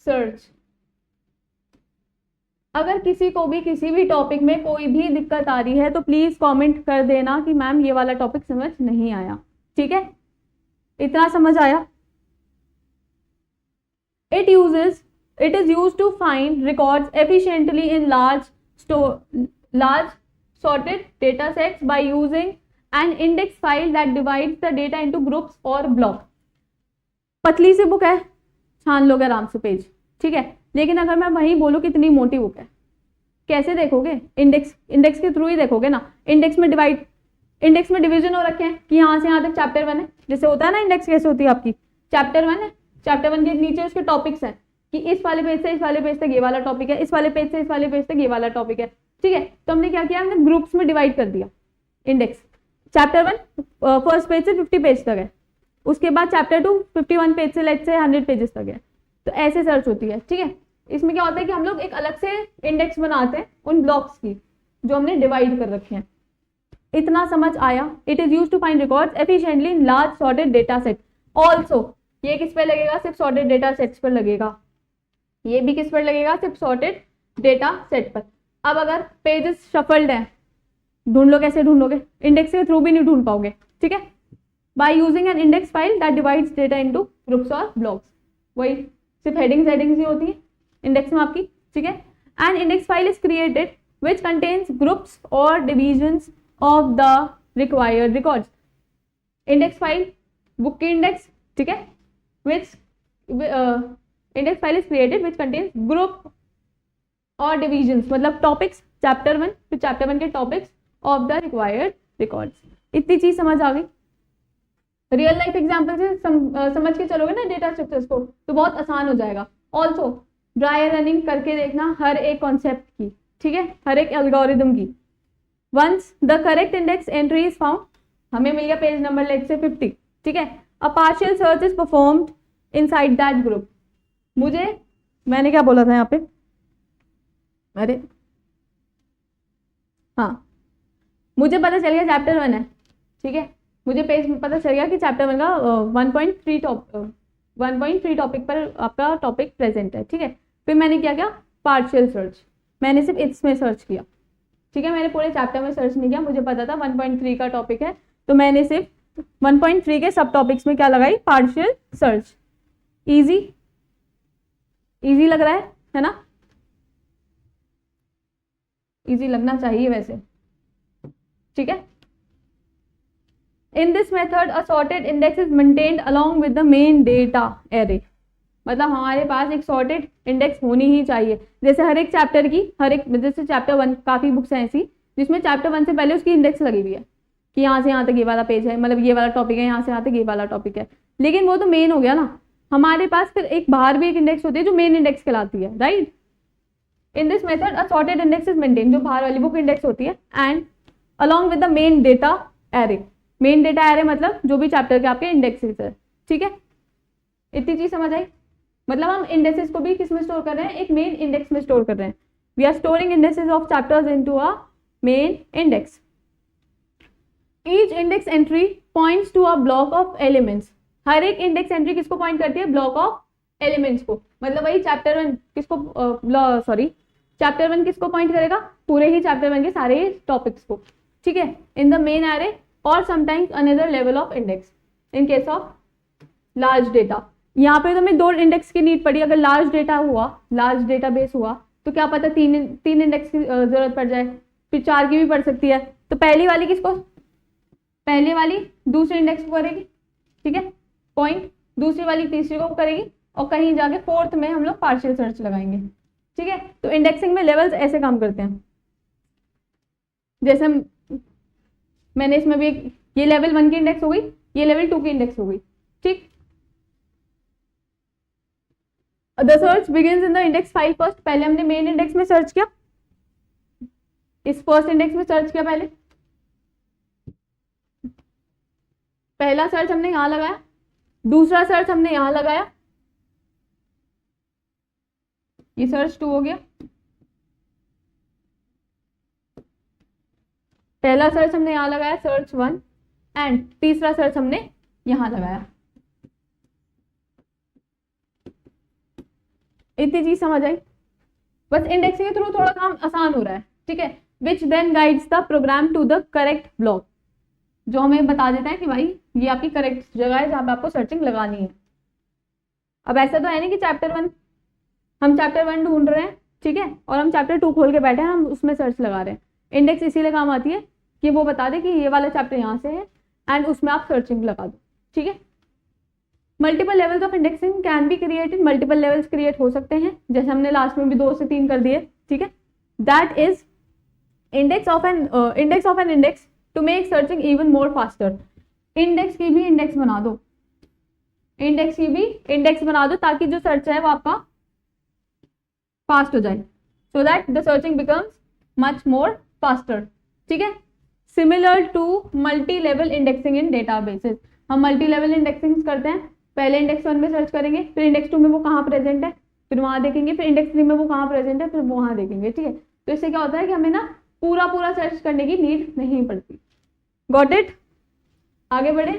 सर्च। अगर किसी को भी किसी भी टॉपिक में कोई भी दिक्कत आ रही है तो प्लीज कमेंट कर देना कि मैम ये वाला टॉपिक समझ नहीं आया, ठीक है। इतना समझ आया। It is used to find records efficiently in large sorted data sets by using an index file that divides the data into groups or blocks. पतली सी बुक है, छान लोगे आराम से पेज, ठीक है। लेकिन अगर मैं वही बोलूँ कितनी मोटी बुक है, कैसे देखोगे, इंडेक्स के थ्रू ही देखोगे ना। इंडेक्स में डिवीजन हो रखे हैं कि यहाँ से यहाँ तक चैप्टर 1 है, जैसे होता है ना इंडेक्स कैसे होती है आपकी, चैप्टर 1 है, चैप्टर 1 के नीचे उसके टॉपिक्स हैं कि इस वाले पेज से इस वाले पेज तक ये वाला टॉपिक है, इस वाले पेज से इस वाले पेज तक ये वाला टॉपिक है, ठीक है। तो हमने क्या किया, हमने ग्रुप्स में डिवाइड कर दिया इंडेक्स। चैप्टर 1 फर्स्ट पेज से 50 पेज तक है, उसके बाद चैप्टर 2 51 पेज से लेट से 100 पेजेस तक है। तो ऐसे सर्च होती है, ठीक है। इसमें क्या होता है कि हम लोग एक अलग से इंडेक्स बनाते हैं उन ब्लॉक्स की जो हमने डिवाइड कर रखे हैं। इतना समझ आया। It is used to find records efficiently in large sorted data set. Also ये किस पे लगेगा, सिर्फ सॉर्टेड डेटा सेट्स पर लगेगा, ये भी किस पर लगेगा, सिर्फ सॉर्टेड डेटा सेट पर। अब अगर पेजेस शफल्ड है, ढूंढ लो, कैसे ढूंढोगे, इंडेक्स के थ्रू भी नहीं ढूंढ पाओगे, ठीक है, by using an index file that divides data into groups और ब्लॉक्स। वही सिर्फ हेडिंग्स ही होती है इंडेक्स में आपकी, ठीक है। An index file is created which contains groups और divisions of the required records. Index file book की इंडेक्स, ठीक है, which index file is created which contains group और डिविजन्स, मतलब टॉपिक्स, चैप्टर 1, फिर चैप्टर 1 के topics of the required records. इतनी चीज समझ आ गई। रियल लाइफ एग्जाम्पल से समझ के चलोगे ना डेटा स्ट्रक्चर्स को, तो बहुत आसान हो जाएगा। ऑल्सो ड्राई रनिंग करके देखना हर एक कॉन्सेप्ट की, ठीक है, हर एक एल्गोरिदम की। Once the correct index entry is found, हमें मिल गया पेज नंबर लेट से 50, ठीक है, a partial search is performed inside that group. मैंने क्या बोला था यहाँ पे, अरे हाँ, मुझे पता चल गया चैप्टर 1 है, ठीक है, मुझे पेज में पता चल गया कि चैप्टर 1 का 1.3 टॉपिक पर आपका टॉपिक प्रेजेंट है, ठीक है। फिर मैंने क्या किया, पार्शियल सर्च, मैंने सिर्फ इसमें सर्च किया, ठीक है, मैंने पूरे चैप्टर में सर्च नहीं किया, मुझे पता था 1.3 का टॉपिक है, तो मैंने सिर्फ 1.3 के सब टॉपिक्स में क्या लगाई, पार्शियल सर्च। इजी लग रहा है ना, इजी लगना चाहिए वैसे, ठीक है। In this method a sorted index is maintained along with the main data array, मतलब हमारे पास एक सॉर्टेड इंडेक्स होनी ही चाहिए। जैसे हर एक चैप्टर की, जैसे चैप्टर 1, काफी बुक्स हैं ऐसी जिसमें चैप्टर 1 से पहले उसकी इंडेक्स लगी हुई है कि यहाँ से यहाँ तक ये वाला पेज है, मतलब ये वाला टॉपिक है, यहाँ से यहाँ तक ये वाला टॉपिक है, लेकिन वो तो मेन हो गया ना। हमारे पास फिर एक बाहर भी एक इंडेक्स होती है जो मेन इंडेक्स कहलाती है, right. In this method a sorted index is maintain, जो बाहर वाली बुक इंडेक्स होती है, and along with the main data array. Main data array मतलब जो भी चैप्टर के आपके इंडेक्सेस है, ठीक है। इतनी चीज समझ आई, मतलब हम इंडेक्सेस को भी किस में स्टोर कर रहे हैं, एक मेन इंडेक्स में स्टोर कर रहे हैं। We are storing indexes of chapters into a main index. Each index entry points to a block of elements. हर एक इंडेक्स एंट्री किसको पॉइंट करती है, ब्लॉक ऑफ एलिमेंट्स को, मतलब वही चैप्टर 1 किसको, चैप्टर 1 किसको पॉइंट करेगा, पूरे ही चैप्टर 1 के सारे टॉपिक्स को, ठीक है, इन द मेन एरे और sometimes another level of index in case of large data. यहाँ पे तो हमें 2 इंडेक्स की नीड पड़ी, अगर लार्ज डेटा हुआ, लार्ज डेटा बेस हुआ, तो क्या पता 3 इंडेक्स की जरूरत पड़ जाए, फिर 4 की भी पड़ सकती है। तो पहली वाली किसको, पहली वाली दूसरे इंडेक्स को करेगी, ठीक है, पॉइंट, दूसरी वाली तीसरी को करेगी, और कहीं जाके 4th में हम लोग पार्शियल सर्च लगाएंगे, ठीक है। तो इंडेक्सिंग में लेवल्स ऐसे काम करते हैं, जैसे मैंने इसमें भी ये लेवल 1 की इंडेक्स हो गई, ये लेवल 2 की इंडेक्स हो गई, ठीक। The search begins in the index file first, पहले हमने मेन इंडेक्स में सर्च किया, इस फर्स्ट इंडेक्स में सर्च किया, पहला सर्च हमने यहां लगाया, दूसरा सर्च हमने यहां लगाया, ये सर्च 2 हो गया, पहला सर्च हमने यहां लगाया, सर्च 1, एंड तीसरा सर्च हमने यहां लगाया। इतनी चीज समझ आई, बस इंडेक्सिंग के थ्रू थोड़ा काम आसान हो रहा है, ठीक है। Which then guides the program to the correct block, जो हमें बता देता है कि भाई ये आपकी करेक्ट जगह है जहां पे आपको सर्चिंग लगानी है। अब ऐसा तो है नहीं कि हम चैप्टर 1 ढूंढ रहे हैं, ठीक है, और हम चैप्टर 2 खोल के बैठे हैं, हम उसमें सर्च लगा रहे हैं। इंडेक्स इसीलिए काम आती है कि वो बता दे कि ये वाला चैप्टर यहाँ से है, एंड उसमें आप सर्चिंग लगा दो, ठीक है। Multiple levels of indexing can be created, multiple levels create हो सकते हैं, जैसे हमने लास्ट में भी 2 से 3 कर दिए, ठीक है। That is index of an index to make searching even more faster. Index की भी इंडेक्स बना दो, इंडेक्स की भी इंडेक्स बना दो, ताकि जो सर्च है वो आपका फास्ट हो जाए, so that the searching becomes much more faster, ठीक है। Similar to multi level indexing in databases, हम मल्टी लेवल इंडेक्सिंग करते हैं, पहले इंडेक्स 1 में सर्च करेंगे, फिर इंडेक्स 2 में वो कहाँ प्रेजेंट है, फिर वहां देखेंगे, फिर इंडेक्स 3 में वो कहाँ प्रेजेंट है, फिर वहां देखेंगे, ठीक है। तो इससे क्या होता है कि हमें ना पूरा सर्च करने की नीड नहीं पड़ती। गॉट इट, आगे बढ़े।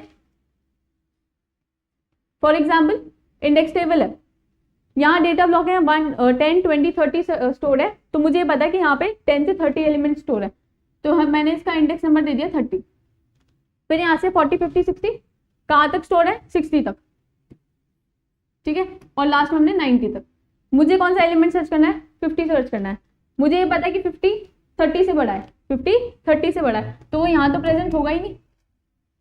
फॉर एग्जाम्पल इंडेक्स टेबल है, यहाँ डेटा ब्लॉक है 10 20 30 स्टोर है, तो मुझे पता है कि यहाँ पे 10 से 30 एलिमेंट स्टोर है, तो मैंने इसका इंडेक्स नंबर दे दिया 30। फिर यहाँ से 40 50 60 कहाँ तक स्टोर है, 60 तक, ठीक है, और लास्ट में हमने 90 तक। मुझे कौन सा एलिमेंट सर्च करना है, 50 सर्च करना है। मुझे ये पता है कि 50 30 से बड़ा है, 50 30 से बड़ा है, तो वो यहाँ तो प्रेजेंट होगा ही नहीं,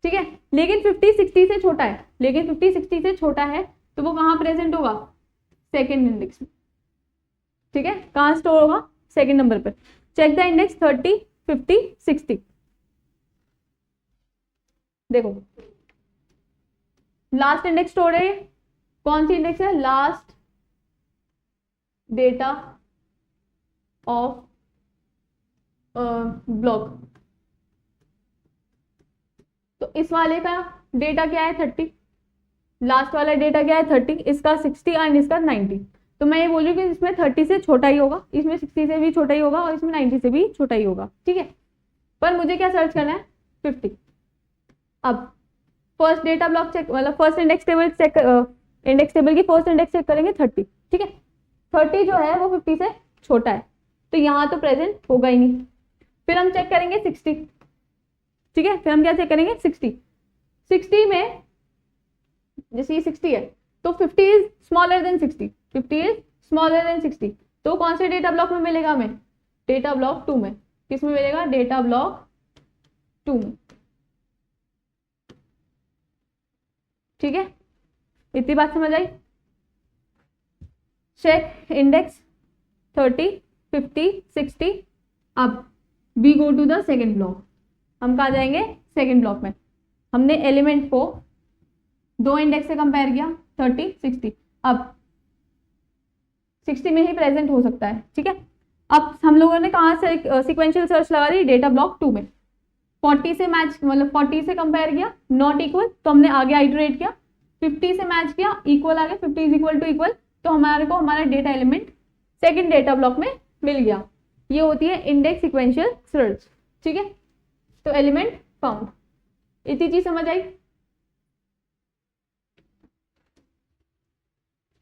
ठीक है। लेकिन 50 60 से छोटा है, लेकिन 50 60 से छोटा है तो वो कहाँ प्रेजेंट होगा, सेकेंड इंडेक्स में, ठीक है। कहाँ स्टोर होगा, सेकेंड नंबर पर। Check the index 30 50 60। देखो लास्ट इंडेक्स स्टोर है, कौन सी इंडेक्स है, लास्ट डेटा ऑफ ब्लॉक। तो इस वाले का डेटा क्या है 30, लास्ट वाला डेटा क्या है 30, इसका 60 एंड इसका 90। तो मैं ये बोल रही हूँ कि इसमें 30 से छोटा ही होगा, इसमें 60 से भी छोटा ही होगा, और इसमें 90 से भी छोटा ही होगा, ठीक है। पर मुझे क्या सर्च करना है, 50। अब फर्स्ट डेटा ब्लॉक चेक, मतलब first index table check, index table की फर्स्ट इंडेक्स चेक करेंगे 30, ठीक है। 30 जो है वो 50 से छोटा है, तो यहाँ तो प्रेजेंट होगा ही नहीं। फिर हम चेक करेंगे 60, ठीक है। फिर हम क्या चेक करेंगे 60 में, जैसे ये 60 है तो 50 is smaller than 60, 50 is smaller than 60, तो कौन से डेटा ब्लॉक में मिलेगा हमें, डेटा ब्लॉक 2 में। किस में मिलेगा, डेटा ब्लॉक 2 में, ठीक है। इतनी बात समझ आई। Check index 30 50 60। अब we go to the second block, हम कहा जाएंगे सेकेंड ब्लॉक में। हमने एलिमेंट को दो इंडेक्स से कंपेयर किया 30 60, अब 60 में ही प्रेजेंट हो सकता है, ठीक है। अब हम लोगों ने कहाँ से सिक्वेंशियल सर्च लगा दी, डेटा ब्लॉक 2 में। 40 से मैच, मतलब 40 से कंपेयर किया, नॉट इक्वल, तो हमने आगे आइटरेट किया, 50 से मैच किया, इक्वल आ गया, 50 इज इक्वल टू इक्वल, तो हमारे को हमारा data element second data block में मिल गया। ये होती है इंडेक्स सिक्वेंशियल सर्च, ठीक है। तो एलिमेंट फाउंड, इतनी चीज समझ आई।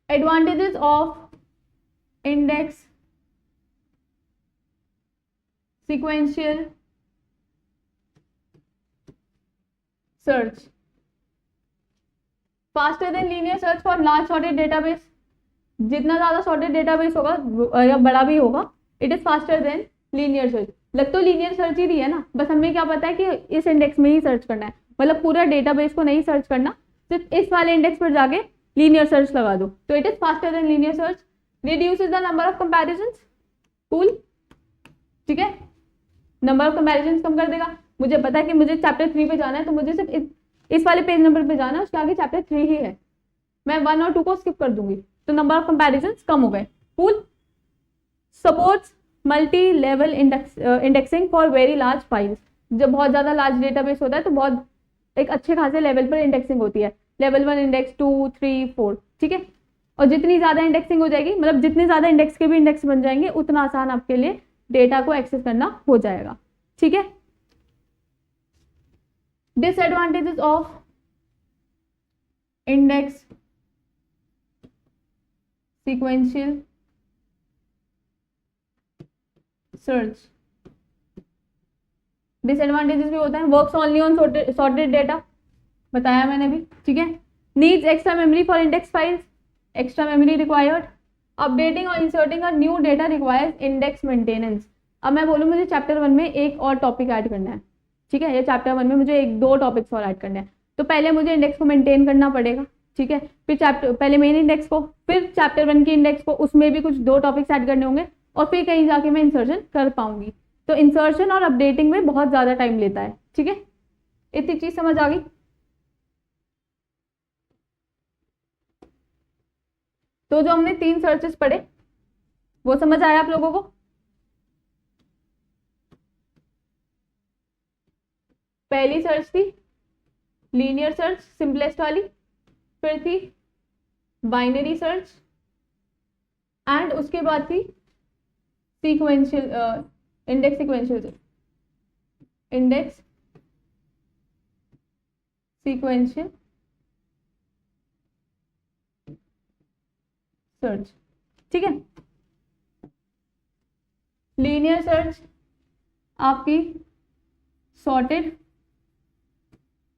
Advantages of index sequential search, faster than linear search for large sorted database. जितना ज्यादा सॉर्टेड डेटाबेस होगा या बड़ा भी होगा, it is faster than linear search. लग तो लीनियर सर्च ही रही है ना, बस हमें क्या पता है कि इस इंडेक्स में ही सर्च करना है, मतलब पूरा डेटाबेस को नहीं सर्च करना, सिर्फ इस वाले इंडेक्स पर जाके लीनियर सर्च लगा दो, तो it is faster than linear search. Reduces the number of comparisons, cool, ठीक है, नंबर ऑफ कंपैरिजंस कम कर देगा। मुझे पता है कि मुझे चैप्टर 3 पे जाना है, तो मुझे सिर्फ इस वाले पेज नंबर पे जाना है, उसके आगे चैप्टर 3 ही है, मैं 1 और 2 को स्किप कर दूंगी, तो नंबर ऑफ कंपैरिजंस कम हो गए। Cool. Supports multi level indexing for very large files. जब बहुत ज्यादा लार्ज डेटाबेस होता है तो बहुत एक अच्छे खासे लेवल पर इंडेक्सिंग होती है, लेवल 1 इंडेक्स 2 3 4, ठीक है। और जितनी ज्यादा इंडेक्सिंग हो जाएगी, मतलब जितने ज्यादा इंडेक्स के भी इंडेक्स बन जाएंगे, उतना आसान आपके लिए डेटा को एक्सेस करना हो जाएगा, ठीक है। Disadvantages of index sequential search. Disadvantages भी होता है, works only on sorted data, बताया मैंने भी, ठीक है। Needs extra memory for index files, extra memory required. Updating और inserting a new data requires index maintenance. अब मैं बोलूँ मुझे चैप्टर 1 में एक और टॉपिक ऐड करना है, ठीक है, या चैप्टर 1 में मुझे एक दो टॉपिक्स और ऐड करने हैं, तो पहले मुझे इंडेक्स को मेंटेन करना पड़ेगा, ठीक है। फिर चैप्टर, पहले मेन इंडेक्स को, फिर चैप्टर 1 की इंडेक्स को, उसमें भी कुछ दो टॉपिक्स ऐड करने होंगे, और फिर कहीं जाके मैं इंसर्शन कर पाऊंगी। तो इंसर्शन और अपडेटिंग में बहुत ज्यादा टाइम लेता है, ठीक है। इतनी चीज समझ आ गई। तो जो हमने 3 सर्चेस पढ़े वो समझ आया आप लोगों को। पहली सर्च थी लीनियर सर्च, सिंपलेस्ट वाली, फिर थी बाइनरी सर्च, एंड उसके बाद थी sequential index sequential, index sequential search, ठीक है। लीनियर सर्च आपकी सॉर्टेड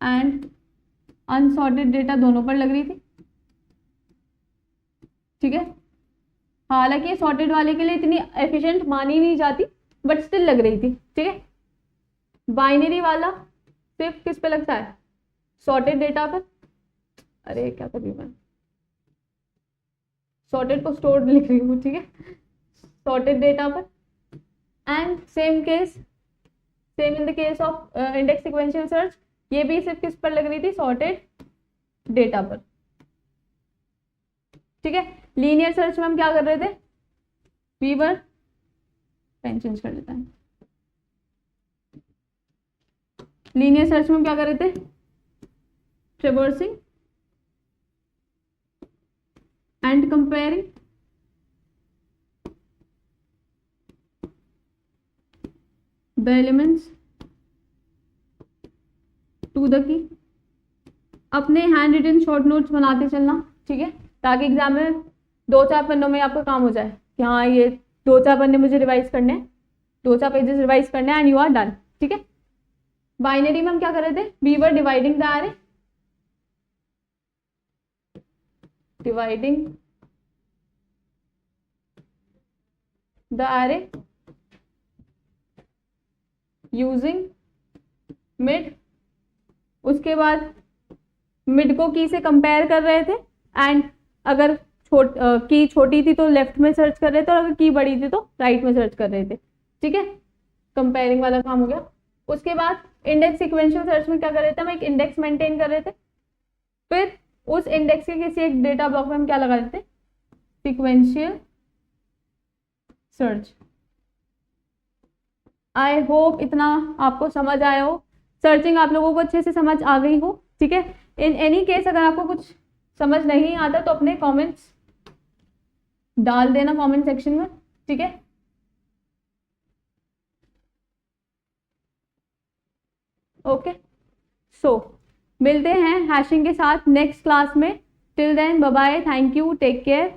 एंड अनसॉर्टेड डेटा दोनों पर लग रही थी, ठीक है। हालांकि सॉर्टेड वाले के लिए इतनी एफिशिएंट मानी नहीं जाती, बट स्टिल लग रही थी, ठीक है। बाइनरी वाला सिर्फ किस पे लगता है, सॉर्टेड डेटा पर। अरे क्या कर रही हूँ मैं, सॉर्टेड को स्टोर्ड लिख रही हूँ, ठीक है, सॉर्टेड डेटा पर। And same in the case of index sequential search, ये भी सिर्फ किस पर लग रही थी, सॉर्टेड डेटा पर, ठीक है। लीनियर सर्च में हम क्या कर रहे थे, वीवर, पेन चेंज कर लेता है। लीनियर सर्च में हम क्या कर रहे थे, traversing and comparing the elements to the key. अपने हैंड रिटन शॉर्ट नोट्स बनाते चलना, ठीक है, ताकि एग्जाम में 2-4 पन्नों में आपका काम हो जाए कि हाँ ये 2-4 पन्ने मुझे रिवाइज करने हैं, 2-4 पेजेस रिवाइज करने हैं, एंड यू आर डन, ठीक है। बाइनरी में हम क्या कर रहे थे, we were dividing the array, dividing the array using mid. उसके बाद मिड को की से कंपेयर कर रहे थे, एंड अगर की छोटी थी तो लेफ्ट में सर्च कर रहे थे, और अगर की बड़ी थी तो राइट में सर्च कर रहे थे, ठीक है। कंपेयरिंग वाला काम हो गया। उसके बाद इंडेक्स सीक्वेंशियल सर्च में क्या कर रहे थे, हम एक इंडेक्स मेंटेन कर रहे थे, फिर उस इंडेक्स के किसी एक डेटा ब्लॉक में हम क्या लगा देते, सीक्वेंशियल सर्च। आई होप इतना आपको समझ आया हो, सर्चिंग आप लोगों को अच्छे से समझ आ गई हो, ठीक है। इन एनी केस अगर आपको कुछ समझ नहीं आता तो अपने कमेंट्स डाल देना कमेंट सेक्शन में, ठीक है। ओके, सो मिलते हैं हैशिंग के साथ नेक्स्ट क्लास में। Till then bye bye, thank you, take care.